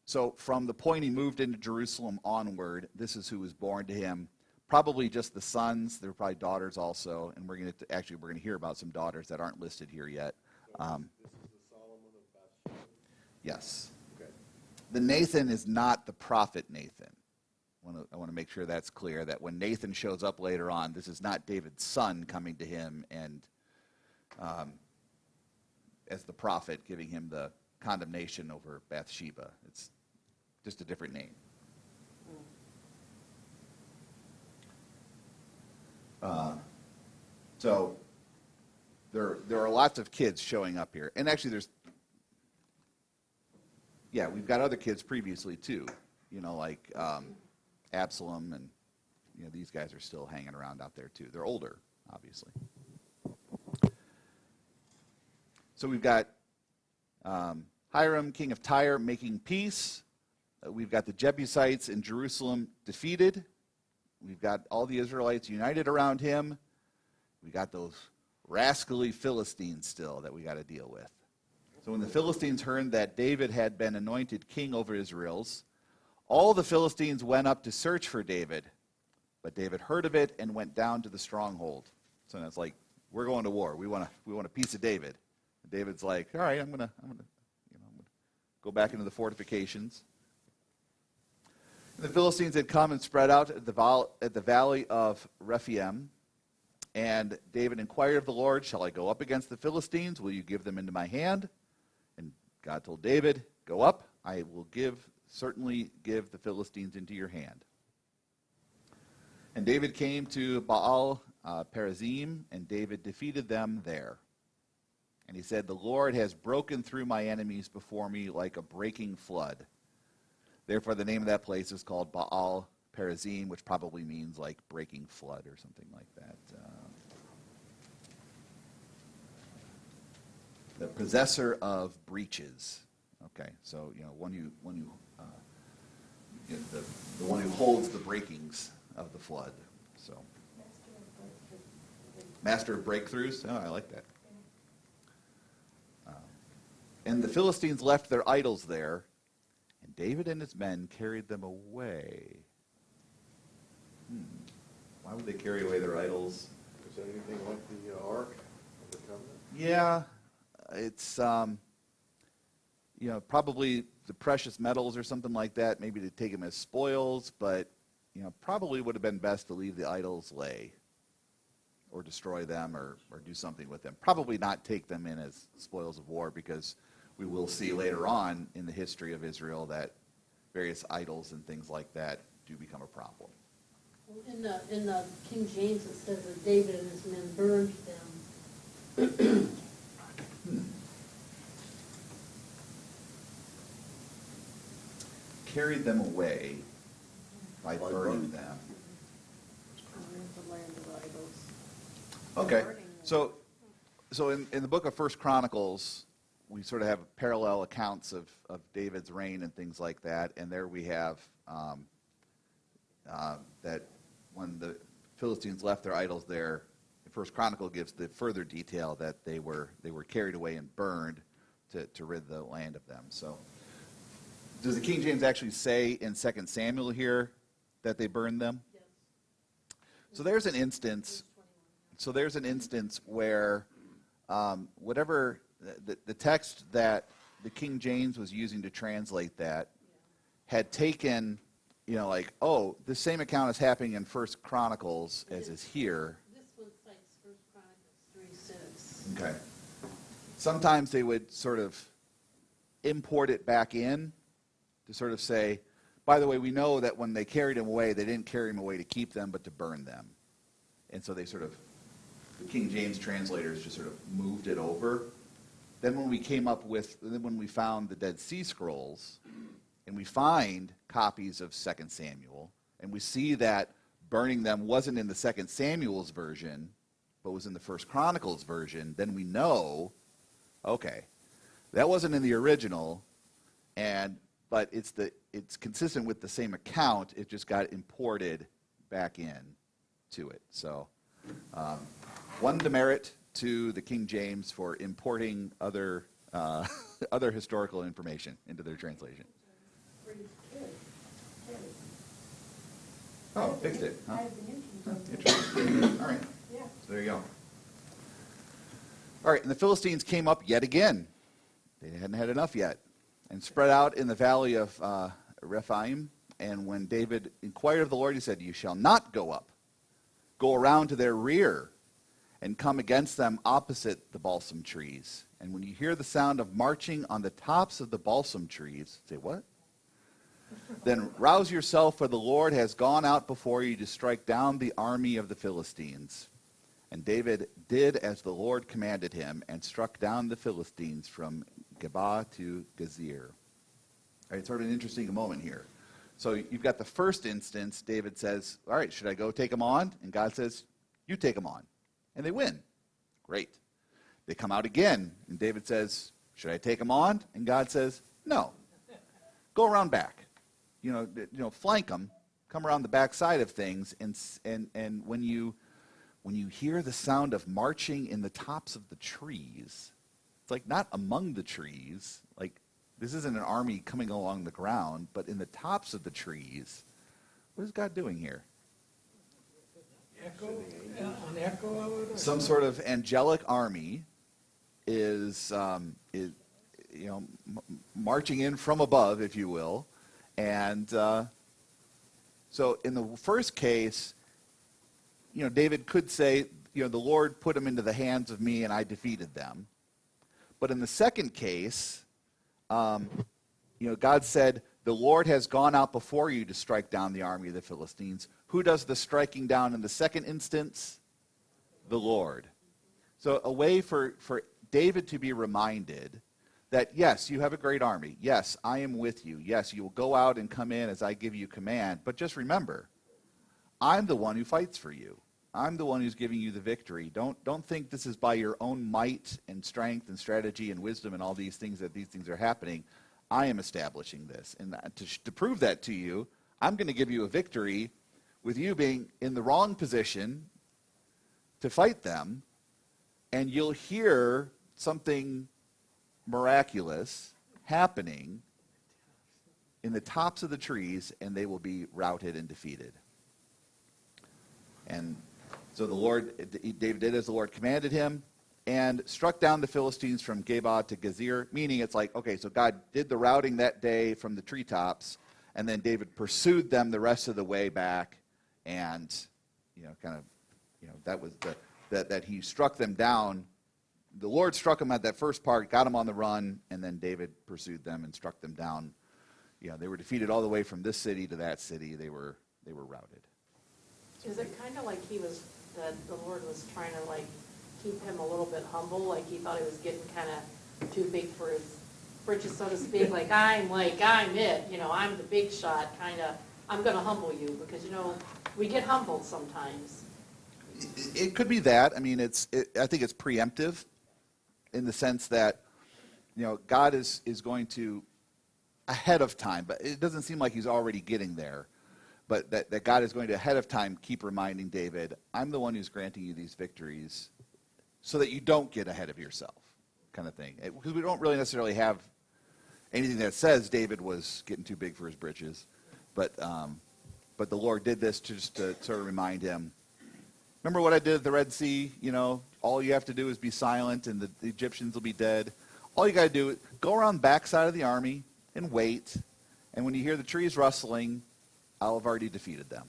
So from the point he moved into Jerusalem onward, this is who was born to him. Probably just the sons. There were probably daughters also, and we're going to hear about some daughters that aren't listed here yet. This is the Solomon of Bathsheba. Yes. Okay. The Nathan is not the prophet Nathan. I want to make sure that's clear, that when Nathan shows up later on, this is not David's son coming to him and as the prophet giving him the condemnation over Bathsheba. It's just a different name. So there are lots of kids showing up here. And actually we've got other kids previously too, like Absalom, and these guys are still hanging around out there too. They're older, obviously. So we've got Hiram, king of Tyre, making peace. We've got the Jebusites in Jerusalem defeated. We've got all the Israelites united around him. We got those rascally Philistines still that we got to deal with. So when the Philistines heard that David had been anointed king over Israel's, all the Philistines went up to search for David. But David heard of it and went down to the stronghold. So it's like, we're going to war. We want a piece of David. And David's like, all right, I'm gonna go back into the fortifications. And the Philistines had come and spread out at the valley of Rephaim. And David inquired of the Lord, shall I go up against the Philistines? Will you give them into my hand? And God told David, go up. I will certainly give the Philistines into your hand. And David came to Baal Perazim, and David defeated them there. And he said, the Lord has broken through my enemies before me like a breaking flood. Therefore, the name of that place is called Baal Perazim, which probably means like breaking flood or something like that. The possessor of breaches. Okay, so the one who holds the breakings of the flood. So, master of breakthroughs. Oh, I like that. And the Philistines left their idols there, and David and his men carried them away. Why would they carry away their idols? Is that anything like the Ark of the Covenant? Yeah, it's probably the precious metals or something like that, maybe to take them as spoils, but probably would have been best to leave the idols lay or destroy them or do something with them. Probably not take them in as spoils of war, because we will see later on in the history of Israel that various idols and things like that do become a problem. In the King James, it says that David and his men burned them. Carried them away by burning them. The land of idols. Okay, so in the book of First Chronicles, we sort of have parallel accounts of David's reign and things like that, and there we have that when the Philistines left their idols there, First Chronicle gives the further detail that they were carried away and burned to rid the land of them. So, does the King James actually say in 2 Samuel here that they burned them? Yes. So there's an instance. So there's an instance where whatever the text that the King James was using to translate that had taken, the same account is happening in First Chronicles as is here. This one cites First Chronicles 3:6. Okay. Sometimes they would sort of import it back in to sort of say, by the way, we know that when they carried them away, they didn't carry them away to keep them, but to burn them. And so they sort of, the King James translators just sort of moved it over. Then when we found the Dead Sea Scrolls, and we find copies of 2 Samuel, and we see that burning them wasn't in the 2 Samuel's version, but was in the First Chronicles version, then we know, okay, that wasn't in the original, but it's it's consistent with the same account. It just got imported back in to it. So one demerit to the King James for importing other other historical information into their translation. Oh, fixed it. Huh? I have the new King James. Interesting. All right. Yeah. So there you go. All right, and the Philistines came up yet again. They hadn't had enough yet, and spread out in the valley of Rephaim. And when David inquired of the Lord, he said, "You shall not go up. Go around to their rear and come against them opposite the balsam trees. And when you hear the sound of marching on the tops of the balsam trees," say what? "Then rouse yourself, for the Lord has gone out before you to strike down the army of the Philistines." And David did as the Lord commanded him and struck down the Philistines from Geba to Gezer. All right, sort of an interesting moment here. So you've got the first instance. David says, all right, should I go take them on? And God says, you take them on. And they win. Great. They come out again, and David says, should I take them on? And God says, no. Go around back. Flank them. Come around the back side of things. And when you hear the sound of marching in the tops of the trees, it's like not among the trees. Like this isn't an army coming along the ground, but in the tops of the trees. What is God doing here? An echo of it? Some sort of angelic army is marching in from above, if you will. And so in the first case, David could say, the Lord put them into the hands of me and I defeated them. But in the second case, God said, the Lord has gone out before you to strike down the army of the Philistines. Who does the striking down in the second instance? The Lord. So a way for David to be reminded that, yes, you have a great army. Yes, I am with you. Yes, you will go out and come in as I give you command. But just remember, I'm the one who fights for you. I'm the one who's giving you the victory. Don't think this is by your own might and strength and strategy and wisdom and all these things that these things are happening. I am establishing this. And to prove that to you, I'm going to give you a victory with you being in the wrong position to fight them. And you'll hear something miraculous happening in the tops of the trees, and they will be routed and defeated. And so David did as the Lord commanded him, and struck down the Philistines from Geba to Gezer, meaning it's like, okay, so God did the routing that day from the treetops, and then David pursued them the rest of the way back, and that was that he struck them down. The Lord struck them at that first part, got them on the run, and then David pursued them and struck them down. They were defeated all the way from this city to that city. They were routed. Is it kind of like that the Lord was trying to keep him a little bit humble, like he thought he was getting kind of too big for his britches, so to speak, I'm it, I'm the big shot, kind of, I'm going to humble you, because, we get humbled sometimes. It could be that. I mean, I think it's preemptive in the sense that, God is going to, ahead of time, but it doesn't seem like he's already getting there, but that God is going to, ahead of time, keep reminding David, I'm the one who's granting you these victories so that you don't get ahead of yourself, kind of thing. Because we don't really necessarily have anything that says David was getting too big for his britches, but the Lord did this just to sort of remind him, remember what I did at the Red Sea? All you have to do is be silent and the Egyptians will be dead. All you got to do is go around the backside of the army and wait. And when you hear the trees rustling, I'll have already defeated them.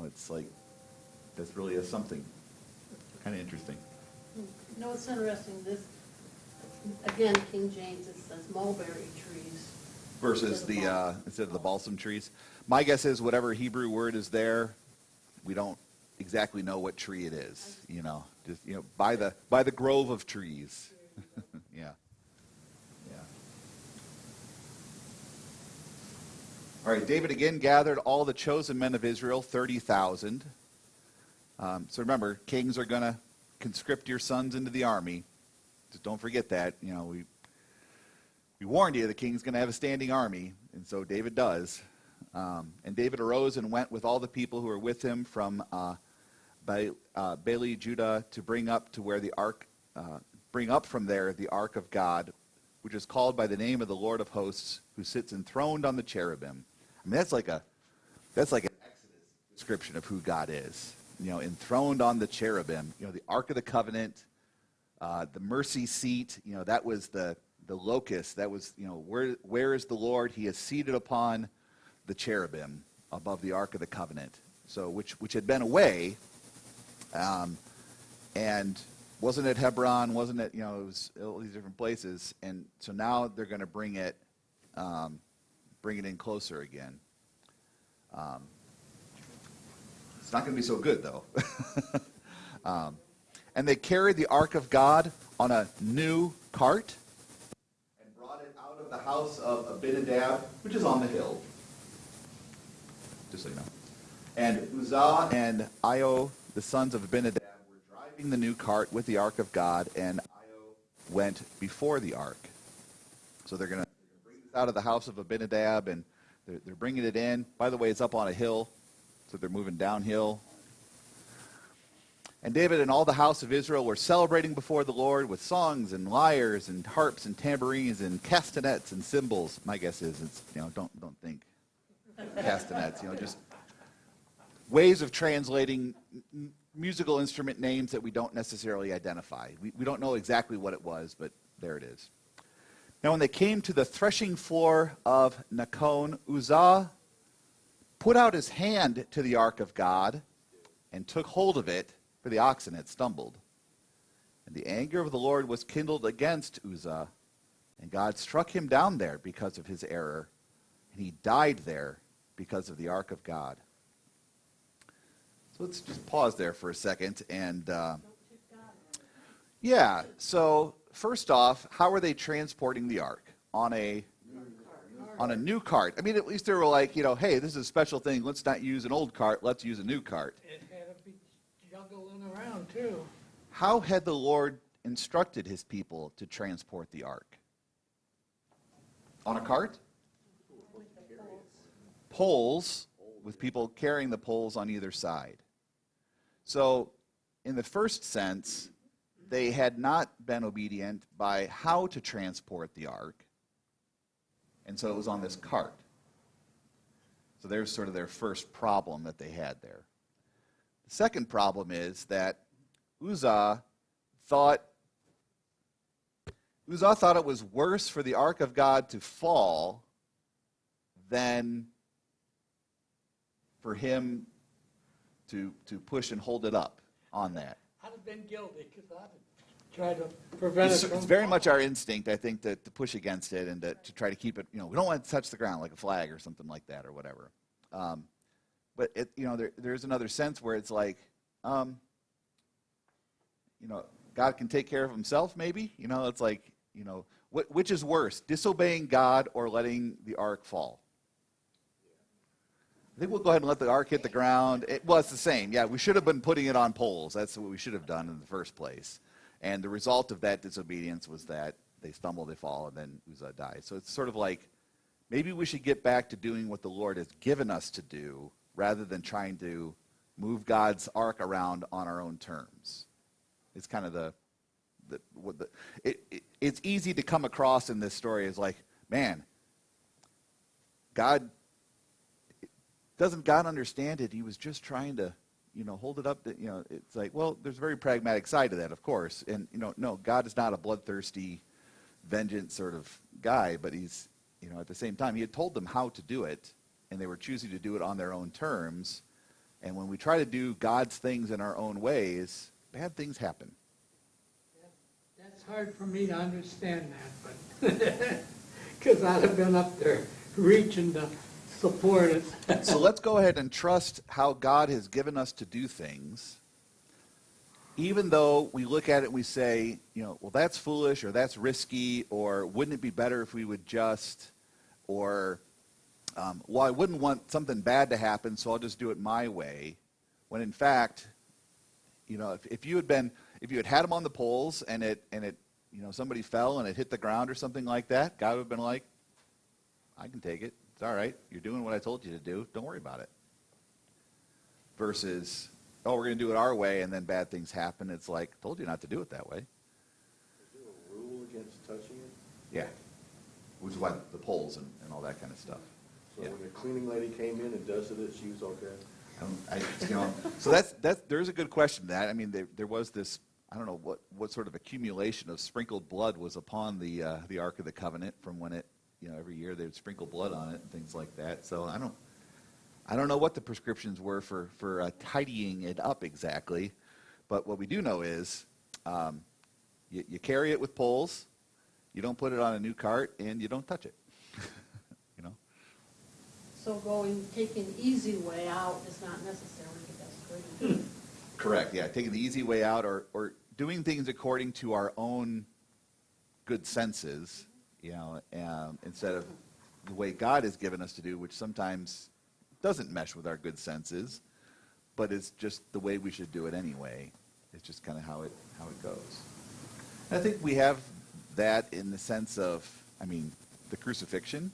It's like, that's really something kind of interesting. It's interesting, again, King James, it says mulberry trees. Versus instead of the balsam trees. My guess is whatever Hebrew word is there, we don't exactly know what tree it is. Just by the grove of trees. Yeah. All right, David again gathered all the chosen men of Israel, 30,000. So remember, kings are going to conscript your sons into the army. Just don't forget that. We we warned you the king's going to have a standing army, and so David does. And David arose and went with all the people who were with him from Baali, Judah, to bring up from there the ark of God, which is called by the name of the Lord of hosts, who sits enthroned on the cherubim. I mean, that's like an Exodus description of who God is. Enthroned on the cherubim. The Ark of the Covenant, the mercy seat. That was the locust. That was where is the Lord? He is seated upon the cherubim above the Ark of the Covenant. So which had been away, and wasn't at Hebron, wasn't at, it was all these different places, and so now they're going to bring it in closer again. It's not going to be so good, though. And they carried the ark of God on a new cart and brought it out of the house of Abinadab, which is on the hill. Just so you know. And Uzzah and Io, the sons of Abinadab, were driving the new cart with the ark of God, and Io went before the ark. So they're going to bring this out of the house of Abinadab, and they're bringing it in. By the way, it's up on a hill, so they're moving downhill. And David and all the house of Israel were celebrating before the Lord with songs and lyres and harps and tambourines and castanets and cymbals. My guess is it's, don't think castanets, just ways of translating musical instrument names that we don't necessarily identify. We don't know exactly what it was, but there it is. Now when they came to the threshing floor of Nakon, Uzzah put out his hand to the ark of God and took hold of it, for the oxen had stumbled. And the anger of the Lord was kindled against Uzzah, and God struck him down there because of his error, and he died there because of the ark of God. So let's just pause there for a second. And so first off, how are they transporting the ark? On a new cart. I mean, at least they were like, hey, this is a special thing. Let's not use an old cart. Let's use a new cart. It had to be juggling around, too. How had the Lord instructed his people to transport the ark? On a cart? Poles, with people carrying the poles on either side. So, in the first sense, they had not been obedient by how to transport the ark, and so it was on this cart. So there's sort of their first problem that they had there. The second problem is that Uzzah thought it was worse for the ark of God to fall than for him to push and hold it up on that. I'd have been guilty because I'd have tried to prevent it from It's very much our instinct, I think, to push against it and to try to keep it, we don't want it to touch the ground like a flag or something like that or whatever. But there's another sense where it's like, God can take care of himself, maybe. It's like, which is worse, disobeying God or letting the ark fall? I think we'll go ahead and let the ark hit the ground. It's the same. Yeah, we should have been putting it on poles. That's what we should have done in the first place. And the result of that disobedience was that they stumble, they fall, and then Uzzah dies. So it's sort of like, maybe we should get back to doing what the Lord has given us to do rather than trying to move God's ark around on our own terms. It's kind of it's easy to come across in this story as like, man, doesn't God understand it? He was just trying to, hold it up. It's like, well, there's a very pragmatic side to that, of course. And, no, God is not a bloodthirsty, vengeance sort of guy, but he's, at the same time, he had told them how to do it, and they were choosing to do it on their own terms. And when we try to do God's things in our own ways, bad things happen. That's hard for me to understand that, but because I'd have been up there reaching to support it. So let's go ahead and trust how God has given us to do things, even though we look at it and we say, well, that's foolish, or that's risky, or wouldn't it be better if we would just, or, well, I wouldn't want something bad to happen, so I'll just do it my way. When in fact, if you had had them on the poles and it somebody fell and it hit the ground or something like that, God would have been like, I can take it. It's all right. You're doing what I told you to do. Don't worry about it. Versus, oh, we're going to do it our way, and then bad things happen. It's like, told you not to do it that way. Is there a rule against touching it? Yeah. Which is why the poles and all that kind of stuff. So Yeah. when the cleaning lady came in and dusted it, she was okay? So there's a good question to that. I mean, there was this, I don't know what sort of accumulation of sprinkled blood was upon the Ark of the Covenant from when it, every year they would sprinkle blood on it and things like that. So I don't know what the prescriptions were for tidying it up exactly, but what we do know is you carry it with poles, you don't put it on a new cart, and you don't touch it. So taking the easy way out is not necessarily the best way to do it. Correct, yeah. Taking the easy way out or doing things according to our own good senses, instead of the way God has given us to do, which sometimes doesn't mesh with our good senses, but it's just the way we should do it anyway. It's just kind of how it goes. And I think we have that in the sense of, the crucifixion.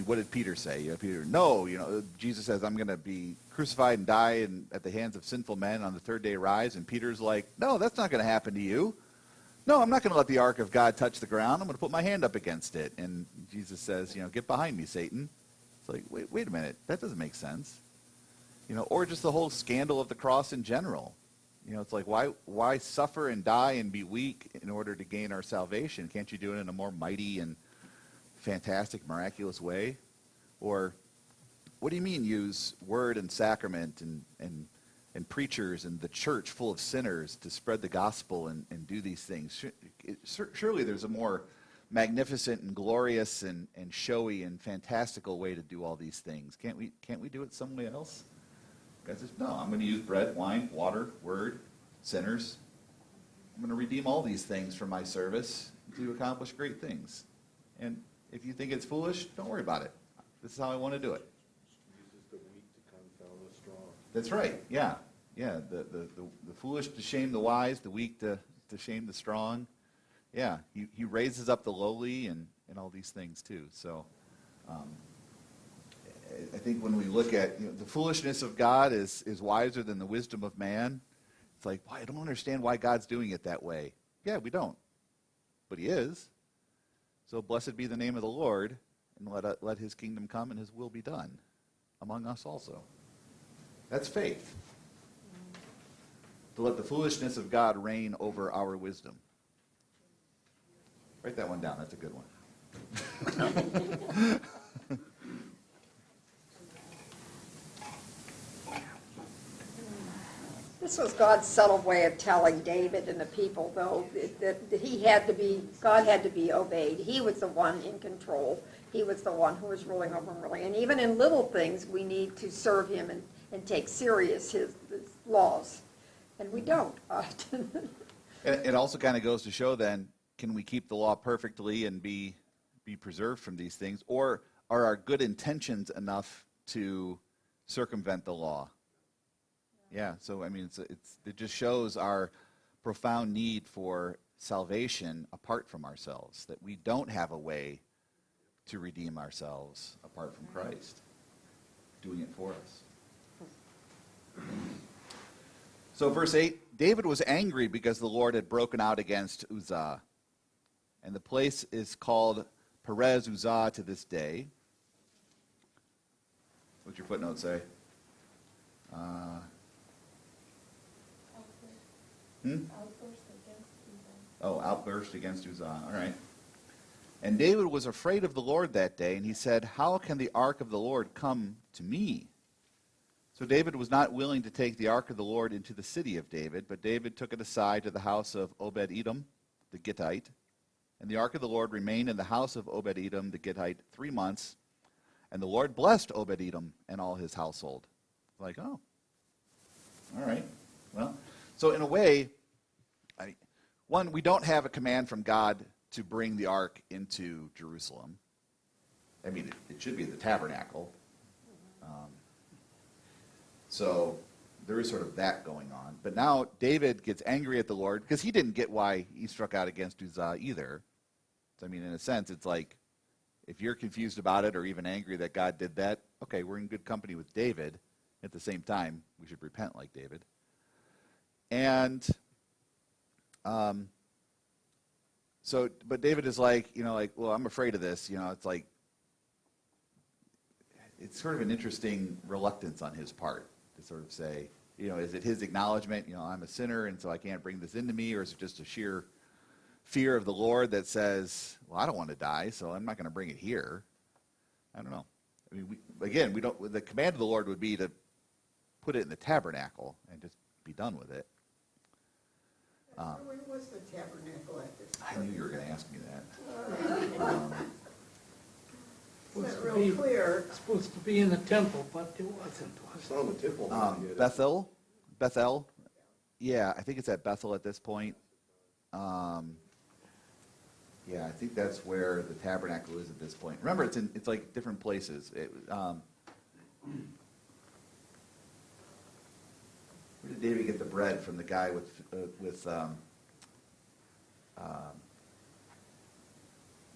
What did Peter say? Peter, no, Jesus says, I'm going to be crucified and die at the hands of sinful men on the third day rise. And Peter's like, no, that's not going to happen to you. No, I'm not going to let the ark of God touch the ground. I'm going to put my hand up against it. And Jesus says, get behind me, Satan. It's like, wait a minute. That doesn't make sense. Or just the whole scandal of the cross in general. It's like, why suffer and die and be weak in order to gain our salvation? Can't you do it in a more mighty and fantastic, miraculous way? Or what do you mean use word and sacrament and preachers and the church full of sinners to spread the gospel and do these things? Surely there's a more magnificent and glorious and showy and fantastical way to do all these things. Can't we do it some way else? God says, no, I'm going to use bread, wine, water, word, sinners. I'm going to redeem all these things for my service to accomplish great things. And if you think it's foolish, don't worry about it. This is how I want to do it. Uses the weak to confound the strong. That's right. Yeah. Yeah. The foolish to shame the wise, the weak to shame the strong. Yeah. He raises up the lowly and all these things too. So I think when we look at the foolishness of God is wiser than the wisdom of man. It's like, I don't understand why God's doing it that way. Yeah, we don't. But he is. So blessed be the name of the Lord, and let his kingdom come and his will be done among us also. That's faith. To let the foolishness of God reign over our wisdom. Write that one down. That's a good one. This was God's subtle way of telling David and the people, though, that God had to be obeyed. He was the one in control. He was the one who was ruling over them, really. And even in little things, we need to serve him and take serious his laws. And we don't often. It also kind of goes to show then, can we keep the law perfectly and be preserved from these things? Or are our good intentions enough to circumvent the law? Yeah, so it just shows our profound need for salvation apart from ourselves, that we don't have a way to redeem ourselves apart from Christ doing it for us. So verse 8, David was angry because the Lord had broken out against Uzzah. And the place is called Perez Uzzah to this day. What's your footnote say? Outburst against Uzzah. Oh, outburst against Uzzah. All right. And David was afraid of the Lord that day, and he said, how can the ark of the Lord come to me? So David was not willing to take the ark of the Lord into the city of David, but David took it aside to the house of Obed-Edom, the Gittite. And the ark of the Lord remained in the house of Obed-Edom, the Gittite, 3 months. And the Lord blessed Obed-Edom and all his household. Like, oh, all right. Well, so in a way, one, we don't have a command from God to bring the ark into Jerusalem. It should be the tabernacle. So there is sort of that going on. But now David gets angry at the Lord because he didn't get why he struck out against Uzzah either. So, I mean, in a sense, it's like, if you're confused about it or even angry that God did that, okay, we're in good company with David. At the same time, we should repent like David. And but David is like, well, I'm afraid of this. It's like, it's sort of an interesting reluctance on his part to sort of say, is it his acknowledgement, I'm a sinner and so I can't bring this into me, or is it just a sheer fear of the Lord that says, well, I don't want to die, so I'm not going to bring it here? I don't know. I mean, we don't. The command of the Lord would be to put it in the tabernacle and just be done with it. Where was the tabernacle at this I time? knew you were going to ask me that. It's not real clear. It's supposed to be in the temple, but it wasn't. It's not in the temple. yet. Bethel. Yeah, I think it's at Bethel at this point. Yeah, I think that's where the tabernacle is at this point. Remember, it's like different places. Where did David get the bread from? The guy with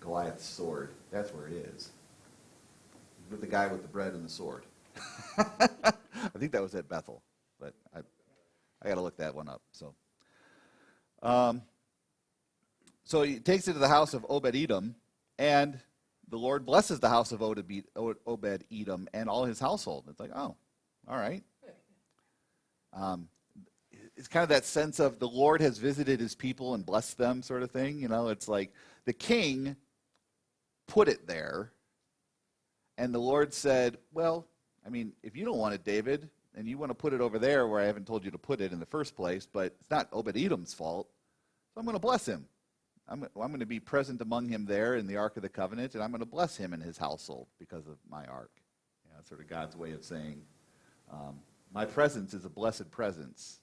Goliath's sword. That's where it is. With the guy with the bread and the sword. I think that was at Bethel, but I got to look that one up. So he takes it to the house of Obed-Edom, and the Lord blesses the house of Obed-Edom and all his household. It's like, oh, all right. It's kind of that sense of the Lord has visited his people and blessed them sort of thing. It's like the king put it there, and the Lord said, well, I mean, if you don't want it, David, and you want to put it over there where I haven't told you to put it in the first place, but it's not Obed-Edom's fault, so I'm going to bless him. I'm going to be present among him there in the Ark of the Covenant, and I'm going to bless him and his household because of my Ark. That's sort of God's way of saying, my presence is a blessed presence.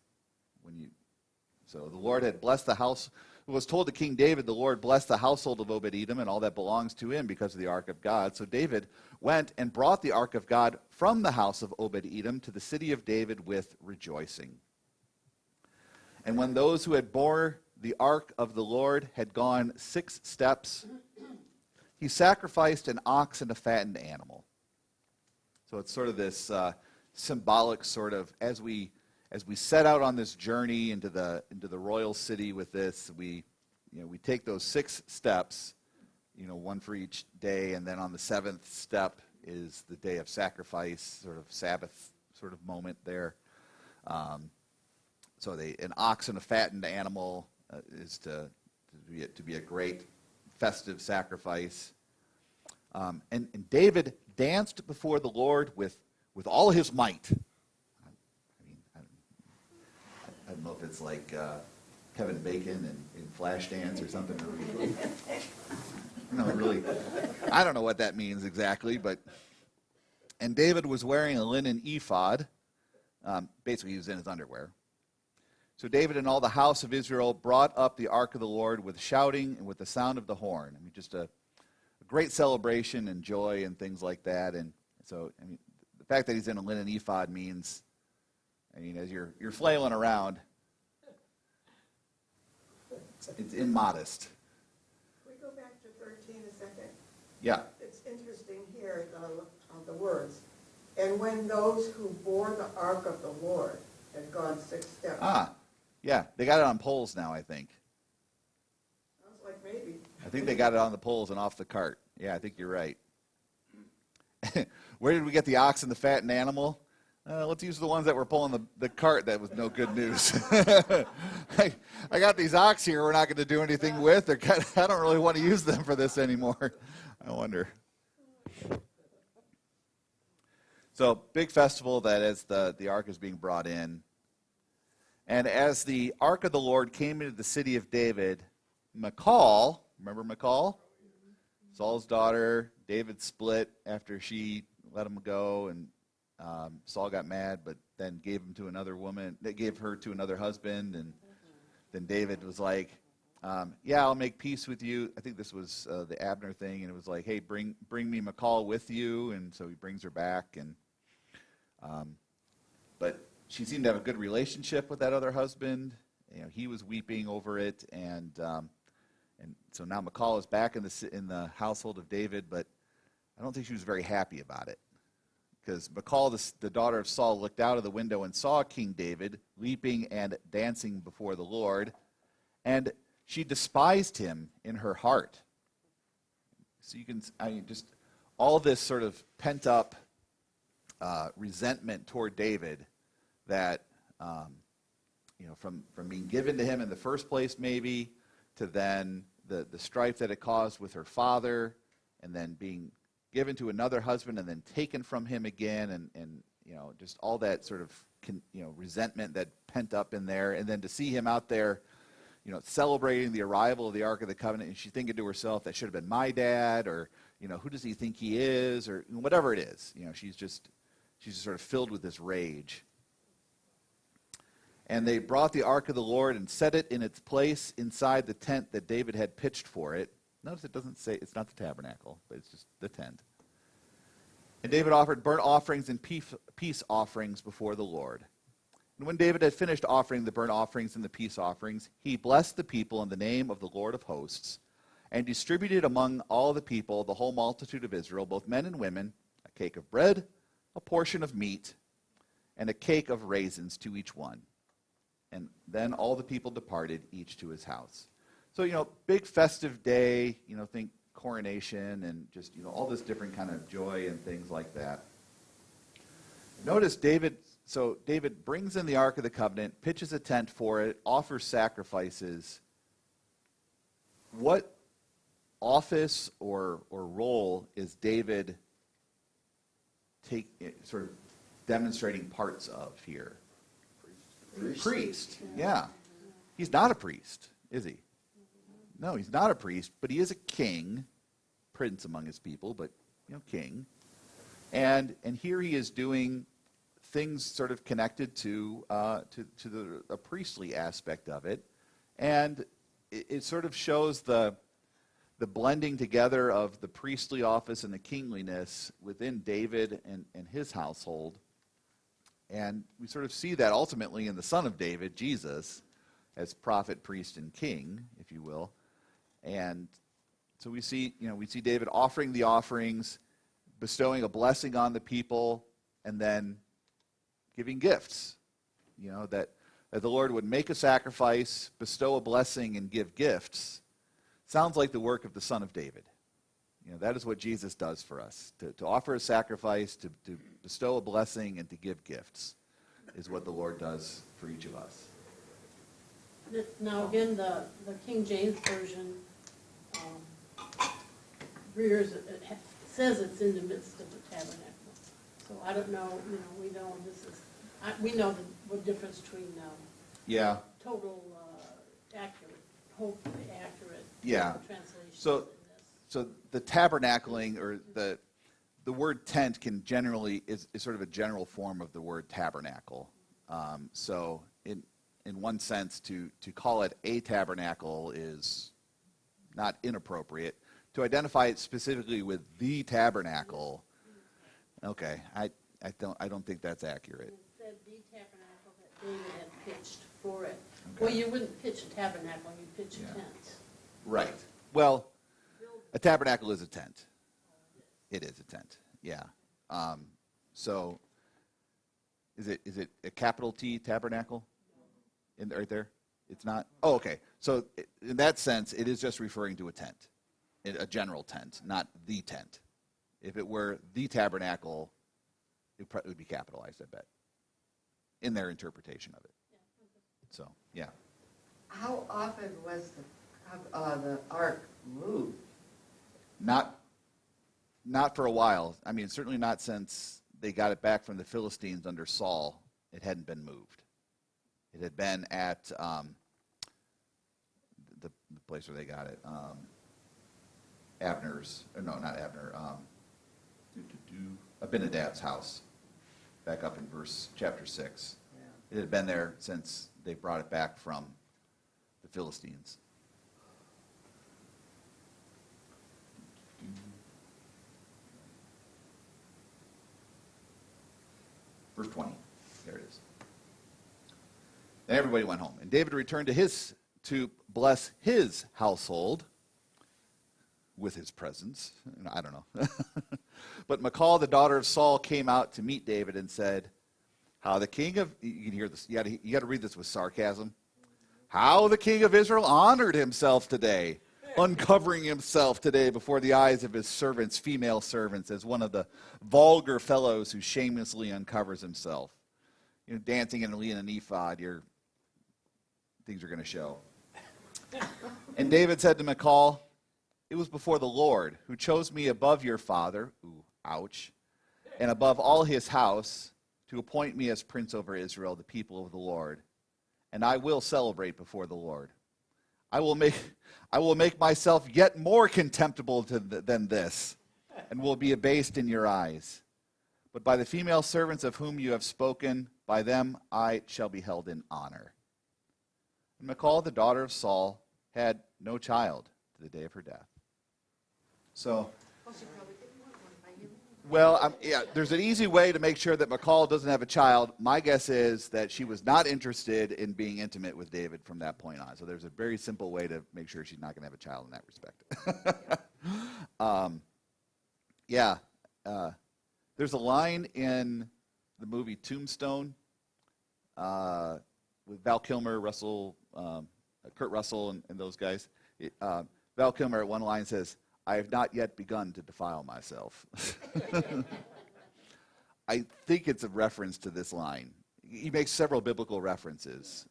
So the Lord had blessed the house. It was told to King David, the Lord blessed the household of Obed-Edom and all that belongs to him because of the Ark of God. So David went and brought the Ark of God from the house of Obed-Edom to the city of David with rejoicing. And when those who had bore the ark of the Lord had gone 6 steps, he sacrificed an ox and a fattened animal. So it's sort of this symbolic sort of, as we set out on this journey into the royal city with this, we take those 6 steps, one for each day, and then on the 7th step is the day of sacrifice, sort of Sabbath sort of moment there. So an ox and a fattened animal is to be a great festive sacrifice. And David danced before the Lord with all his might. I don't know if it's like Kevin Bacon in Flashdance or something. No, really. I don't know what that means exactly, but. And David was wearing a linen ephod. Basically, he was in his underwear. So David and all the house of Israel brought up the ark of the Lord with shouting and with the sound of the horn. I mean, just a great celebration and joy and things like that. And so, I mean, the fact that he's in a linen ephod means, I mean, as you're flailing around, it's immodest. Can we go back to 13 a second? Yeah. It's interesting here, the words. And when those who bore the ark of the Lord had gone 6 steps. Yeah, they got it on poles now, I think. Sounds like maybe. I think they got it on the poles and off the cart. Yeah, I think you're right. Where did we get the ox and the fattened animal? Let's use the ones that were pulling the cart. That was no good news. I got these ox here we're not going to do anything with. I don't really want to use them for this anymore. I wonder. So, big festival that as the ark is being brought in. And as the ark of the Lord came into the city of David, Michal, remember Michal? Saul's daughter, David split after she let him go, and Saul got mad, but then gave him to another woman. They gave her to another husband, and then David was like, "Yeah, I'll make peace with you." I think this was the Abner thing, and it was like, "Hey, bring me Michal with you," and so he brings her back, and but she seemed to have a good relationship with that other husband. He was weeping over it, and so now Michal is back in the household of David, but I don't think she was very happy about it, because Michal, the daughter of Saul, looked out of the window and saw King David leaping and dancing before the Lord, and she despised him in her heart. So you can, just all this sort of pent up resentment toward David that, from being given to him in the first place maybe, to then the strife that it caused with her father, and then being given to another husband and then taken from him again, and just all that sort of resentment that pent up in there, and then to see him out there celebrating the arrival of the Ark of the Covenant, and she's thinking to herself, that should have been my dad, or who does he think he is, or whatever it is. She's just sort of filled with this rage. And they brought the Ark of the Lord and set it in its place inside the tent that David had pitched for it. Notice it doesn't say, it's not the tabernacle, but it's just the tent. And David offered burnt offerings and peace offerings before the Lord. And when David had finished offering the burnt offerings and the peace offerings, he blessed the people in the name of the Lord of hosts, and distributed among all the people, the whole multitude of Israel, both men and women, a cake of bread, a portion of meat, and a cake of raisins to each one. And then all the people departed, each to his house. So, big festive day, think coronation and just, all this different kind of joy and things like that. Notice David brings in the Ark of the Covenant, pitches a tent for it, offers sacrifices. What office or role is David sort of demonstrating parts of here? Priest. Yeah. He's not a priest, is he? No, he's not a priest, but he is a king, prince among his people, but king. And here he is doing things sort of connected to the priestly aspect of it, and it sort of shows the blending together of the priestly office and the kingliness within David and his household. And we sort of see that ultimately in the Son of David, Jesus, as prophet, priest, and king, if you will. And so we see David offering the offerings, bestowing a blessing on the people, and then giving gifts. That the Lord would make a sacrifice, bestow a blessing, and give gifts. Sounds like the work of the Son of David. That is what Jesus does for us. To offer a sacrifice, to bestow a blessing, and to give gifts is what the Lord does for each of us. Now again, the King James Version rears, it says it's in the midst of the tabernacle. So I don't know, we know this is, we know the difference between Yeah. total accurate, hopefully accurate translations So in this. So the tabernacling, or the word tent can generally is sort of a general form of the word tabernacle. So in one sense, to call it a tabernacle is not inappropriate. To identify it specifically with the tabernacle, okay, I don't think that's accurate. It said the tabernacle that David had pitched for it. Okay. Well, you wouldn't pitch a tabernacle, you'd pitch a tent. Right. Well, a tabernacle is a tent. It is a tent, yeah. So is it a capital T, tabernacle? Right there? It's not? Oh, okay. So in that sense, it is just referring to a tent, a general tent, not the tent. If it were the tabernacle, it would be capitalized, I bet, in their interpretation of it. So, yeah. How often was the ark moved? Not for a while. I mean, certainly not since they got it back from the Philistines under Saul. It hadn't been moved. It had been at the place where they got it, Abner's, or no, not Abner, Abinadab's house, back up in chapter 6. Yeah. It had been there since they brought it back from the Philistines. Verse 20, there it is. And everybody went home. And David returned to bless his household with his presence. I don't know. But Michal, the daughter of Saul, came out to meet David and said, how the king of, you can hear this, you got to read this with sarcasm. How the king of Israel honored himself today, uncovering himself today before the eyes of his servants, female servants, as one of the vulgar fellows who shamelessly uncovers himself. You know, dancing and leading an ephod, things are going to show. And David said to Michal, it was before the Lord who chose me above your father, ooh, ouch, and above all his house to appoint me as prince over Israel, the people of the Lord. And I will celebrate before the Lord. I will make myself yet more contemptible than this, and will be abased in your eyes. But by the female servants of whom you have spoken, by them I shall be held in honor. And Michal, the daughter of Saul, had no child to the day of her death. So, well, there's an easy way to make sure that Michal doesn't have a child. My guess is that she was not interested in being intimate with David from that point on. So there's a very simple way to make sure she's not going to have a child in that respect. There's a line in the movie Tombstone with Val Kilmer, Kurt Russell, and those guys. Val Kilmer at one line says, I have not yet begun to defile myself. I think it's a reference to this line. He makes several biblical references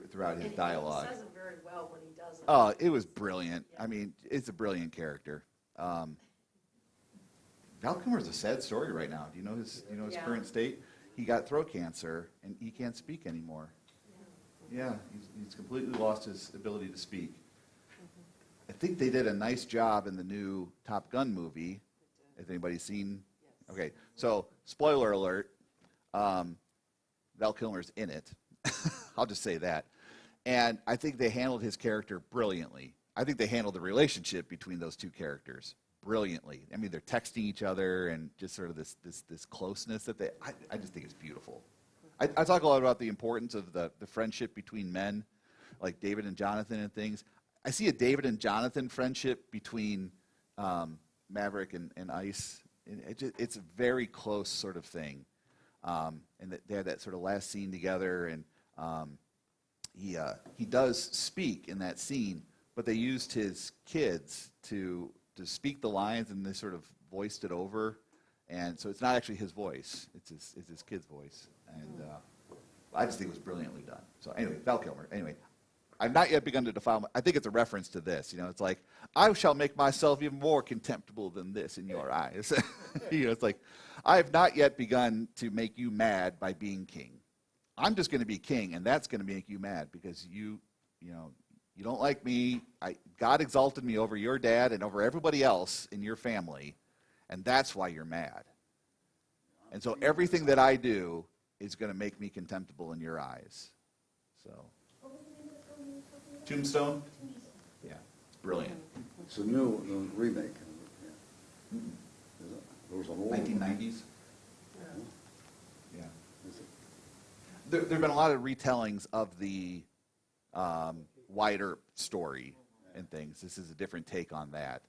throughout his dialogue. He says it very well when he does it. Oh, it was brilliant. Yeah. I mean, it's a brilliant character. Val Kilmer's a sad story right now. Do you know his current state? He got throat cancer, and he can't speak anymore. Yeah, he's completely lost his ability to speak. I think they did a nice job in the new Top Gun movie. Has anybody seen? Yes. Okay, so spoiler alert, Val Kilmer's in it. I'll just say that. And I think they handled his character brilliantly. I think they handled the relationship between those two characters brilliantly. I mean, they're texting each other and just sort of this closeness that I just think it's beautiful. I talk a lot about the importance of the friendship between men, like David and Jonathan and things. I see a David and Jonathan friendship between Maverick and Ice. It's a very close sort of thing. And they had that sort of last scene together, and he does speak in that scene, but they used his kids to speak the lines, and they sort of voiced it over. And so it's not actually his voice. It's his kid's voice. And I just think it was brilliantly done. So anyway, Val Kilmer. Anyway, I've not yet begun to defile I think it's a reference to this. It's like, I shall make myself even more contemptible than this in your eyes. It's like, I have not yet begun to make you mad by being king. I'm just going to be king, and that's going to make you mad because you don't like me. God exalted me over your dad and over everybody else in your family, and that's why you're mad. And so everything that I do is going to make me contemptible in your eyes. So, Tombstone? Yeah, brilliant. It's a new remake. Yeah. There was an old 1990s? one. Yeah. Is it? There have been a lot of retellings of the wider story and things. This is a different take on that.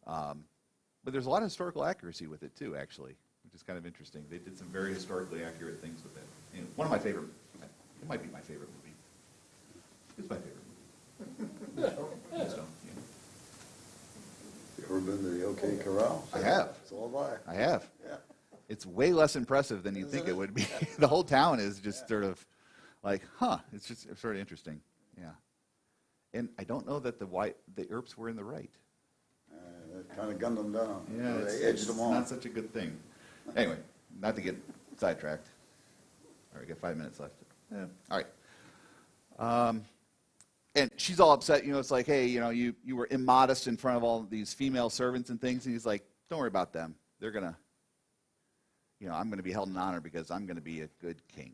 But there's a lot of historical accuracy with it, too, actually, which is kind of interesting. They did some very historically accurate things with it. And one of my favorite, it might be my favorite movie. It's my favorite movie. Tombstone, yeah. You ever been to the OK Corral? I have. So have I. I have. Yeah. It's way less impressive than you'd think it would be. The whole town is just sort of like, it's just sort of interesting. Yeah. And I don't know that the Earps were in the right. They kind of gunned them down. Yeah, They edged them on. not such a good thing. Anyway, not to get sidetracked. All right, got 5 minutes left. Yeah. All right. And she's all upset. It's like, hey, you were immodest in front of all these female servants and things. And he's like, don't worry about them. They're going to, I'm going to be held in honor because I'm going to be a good king.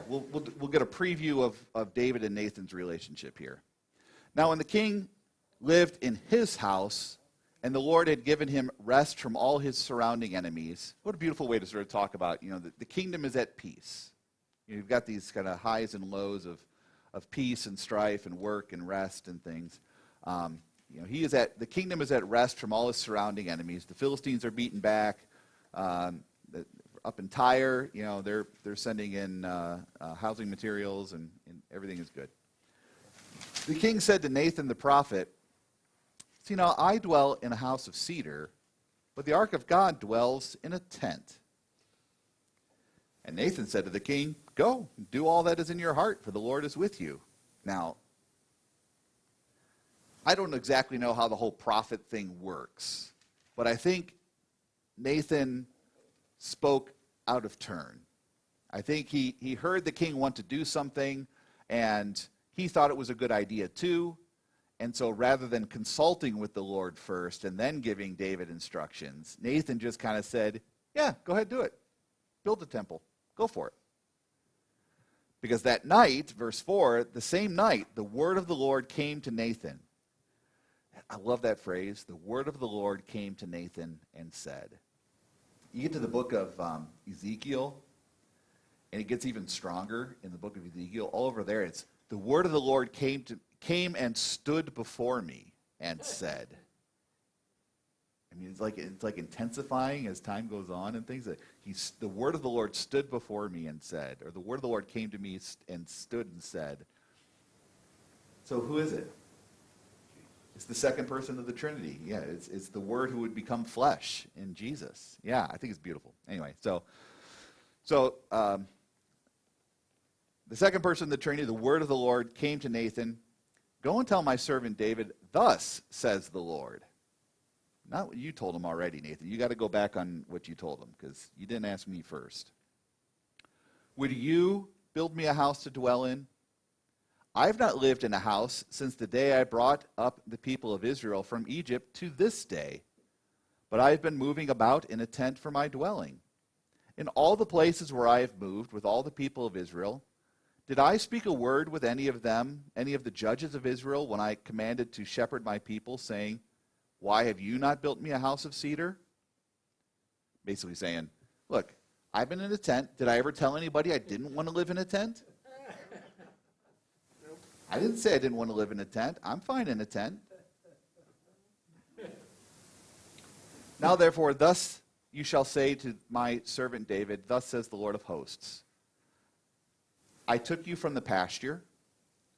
We'll get a preview of David and Nathan's relationship here. Now, when the king lived in his house And the Lord had given him rest from all his surrounding enemies. What a beautiful way to sort of talk about, the kingdom is at peace. You've got these kind of highs and lows of peace and strife and work and rest and things. The kingdom is at rest from all his surrounding enemies. The Philistines are beaten back. Up in Tyre, they're sending in housing materials and everything is good. The king said to Nathan the prophet, "See now, I dwell in a house of cedar, but the ark of God dwells in a tent." And Nathan said to the king, "Go, do all that is in your heart, for the Lord is with you." Now, I don't exactly know how the whole prophet thing works, but I think Nathan spoke out of turn. I think he heard the king want to do something, and he thought it was a good idea too. And so rather than consulting with the Lord first and then giving David instructions, Nathan just kind of said, "Yeah, go ahead, do it. Build the temple. Go for it." Because that night, verse 4, the same night, the word of the Lord came to Nathan. I love that phrase. The word of the Lord came to Nathan and said. You get to the book of Ezekiel, and it gets even stronger in the book of Ezekiel. All over there, it's the word of the Lord came and stood before me and said. I mean, it's like intensifying as time goes on and things. The word of the Lord stood before me and said, or the word of the Lord came to me and stood and said. So who is it? It's the second person of the Trinity. Yeah, it's the Word who would become flesh in Jesus. Yeah, I think it's beautiful. Anyway, so the second person of the Trinity, the Word of the Lord came to Nathan. "Go and tell my servant David, thus says the Lord." Not what you told him already, Nathan. You got to go back on what you told him because you didn't ask me first. "Would you build me a house to dwell in? I have not lived in a house since the day I brought up the people of Israel from Egypt to this day, but I have been moving about in a tent for my dwelling. In all the places where I have moved with all the people of Israel, did I speak a word with any of them, any of the judges of Israel, when I commanded to shepherd my people, saying, 'Why have you not built me a house of cedar?'" Basically saying, look, I've been in a tent. Did I ever tell anybody I didn't want to live in a tent? I didn't say I didn't want to live in a tent. I'm fine in a tent. "Now therefore, thus you shall say to my servant David, thus says the Lord of hosts, I took you from the pasture,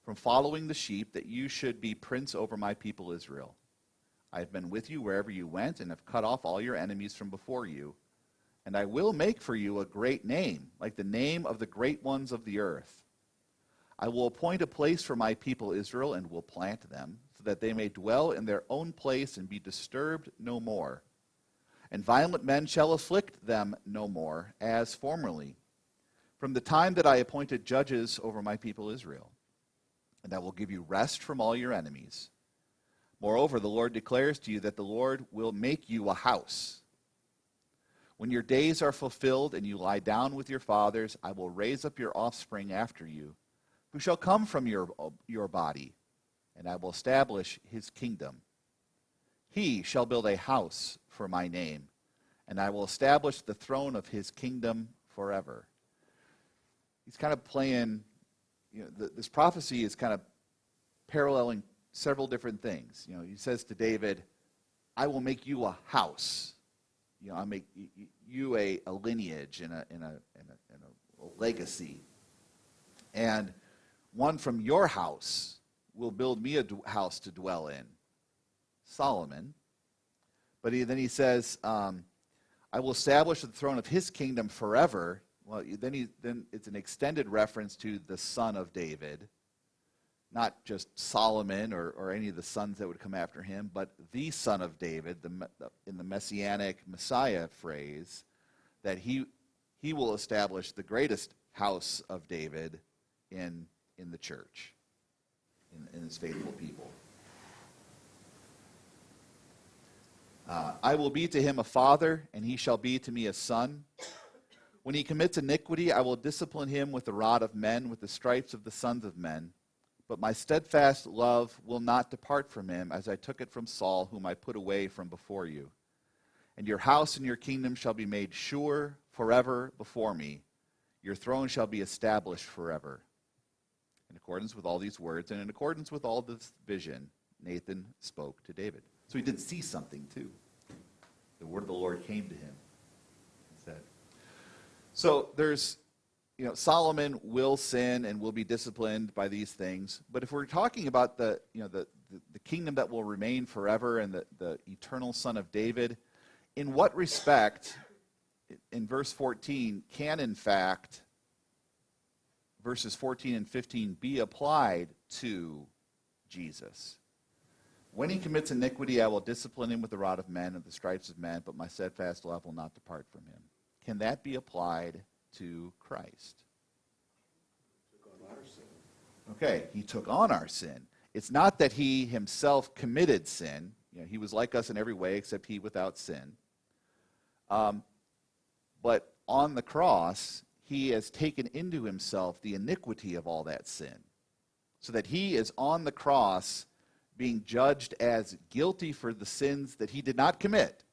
from following the sheep, that you should be prince over my people Israel. I have been with you wherever you went, and have cut off all your enemies from before you. And I will make for you a great name, like the name of the great ones of the earth. I will appoint a place for my people Israel, and will plant them, so that they may dwell in their own place and be disturbed no more. And violent men shall afflict them no more, as formerly, from the time that I appointed judges over my people Israel. And I will give you rest from all your enemies. Moreover, the Lord declares to you that the Lord will make you a house. When your days are fulfilled and you lie down with your fathers, I will raise up your offspring after you, who shall come from your body, and I will establish his kingdom. He shall build a house for my name, and I will establish the throne of his kingdom forever." He's kind of playing, this prophecy is kind of paralleling several different things. He says to David, I will make you a house. I'll make you a lineage and a legacy. And one from your house will build me a house to dwell in. Solomon. But then he says, I will establish the throne of his kingdom forever. Well, then it's an extended reference to the son of David. Not just Solomon or any of the sons that would come after him, but the son of David, in the messianic Messiah phrase, that he will establish the greatest house of David in the church, in his faithful people. I will be to him a father, and he shall be to me a son. When he commits iniquity, I will discipline him with the rod of men, with the stripes of the sons of men. but my steadfast love will not depart from him, as I took it from Saul, whom I put away from before you. And your house and your kingdom shall be made sure forever before me. Your throne shall be established forever. In accordance with all these words, and in accordance with all this vision, Nathan spoke to David. So he did see something too. The word of the Lord came to him and said. So there's, Solomon will sin and will be disciplined by these things. But if we're talking about the kingdom that will remain forever and the eternal son of David, in what respect, in verse 14, can in fact verses 14 and 15 be applied to Jesus? When he commits iniquity, I will discipline him with the rod of men and the stripes of men, but my steadfast love will not depart from him. Can that be applied to Christ? Okay, he took on our sin. It's not that he himself committed sin. He was like us in every way except he without sin. But on the cross, he has taken into himself the iniquity of all that sin, so that he is on the cross being judged as guilty for the sins that he did not commit,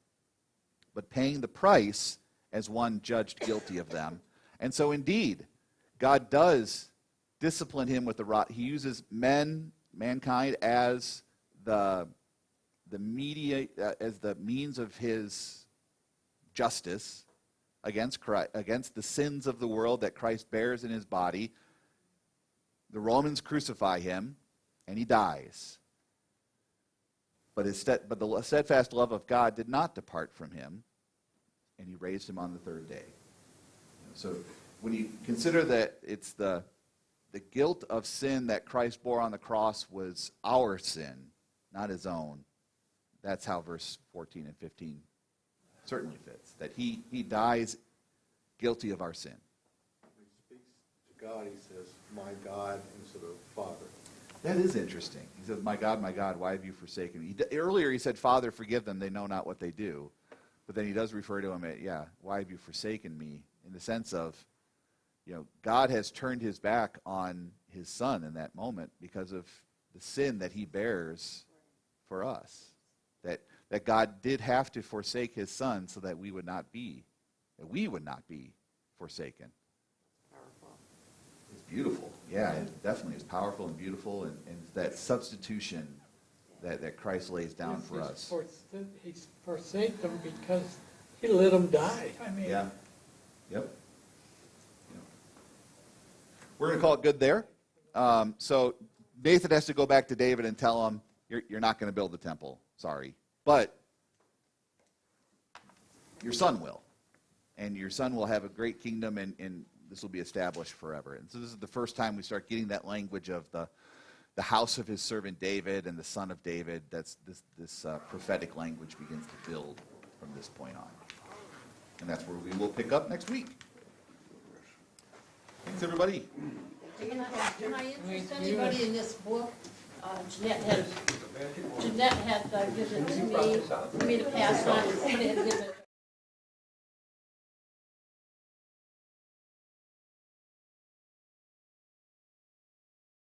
but paying the price as one judged guilty of them. And so indeed, God does discipline him with the rod. He uses mankind as the means of his justice against Christ, against the sins of the world that Christ bears in his body. The Romans crucify him, and he dies. But the steadfast love of God did not depart from him, and he raised him on the third day. So when you consider that it's the guilt of sin that Christ bore on the cross was our sin, not his own, that's how verse 14 and 15 certainly fits. That he dies guilty of our sin. When he speaks to God, he says, my God, instead of Father. That is interesting. He says, my God, why have you forsaken me? Earlier he said, Father, forgive them, they know not what they do. But then he does refer to him at, why have you forsaken me? In the sense of, God has turned his back on his son in that moment because of the sin that he bears for us. That God did have to forsake his son so that we would not be forsaken. Powerful. It's beautiful. Yeah, it definitely is powerful and beautiful, and that substitution that Christ lays down for us. He's forsake them because he let them die. Yeah. Yep. We're going to call it good there. So Nathan has to go back to David and tell him, you're not going to build the temple. Sorry. But your son will. And your son will have a great kingdom, and this will be established forever. And so this is the first time we start getting that language of the house of his servant David and the son of David. That's this prophetic language begins to build from this point on. And that's where we will pick up next week. Thanks, everybody. Can I interest anybody in this book? Jeanette had given it to me for me to pass on, and somebody had given it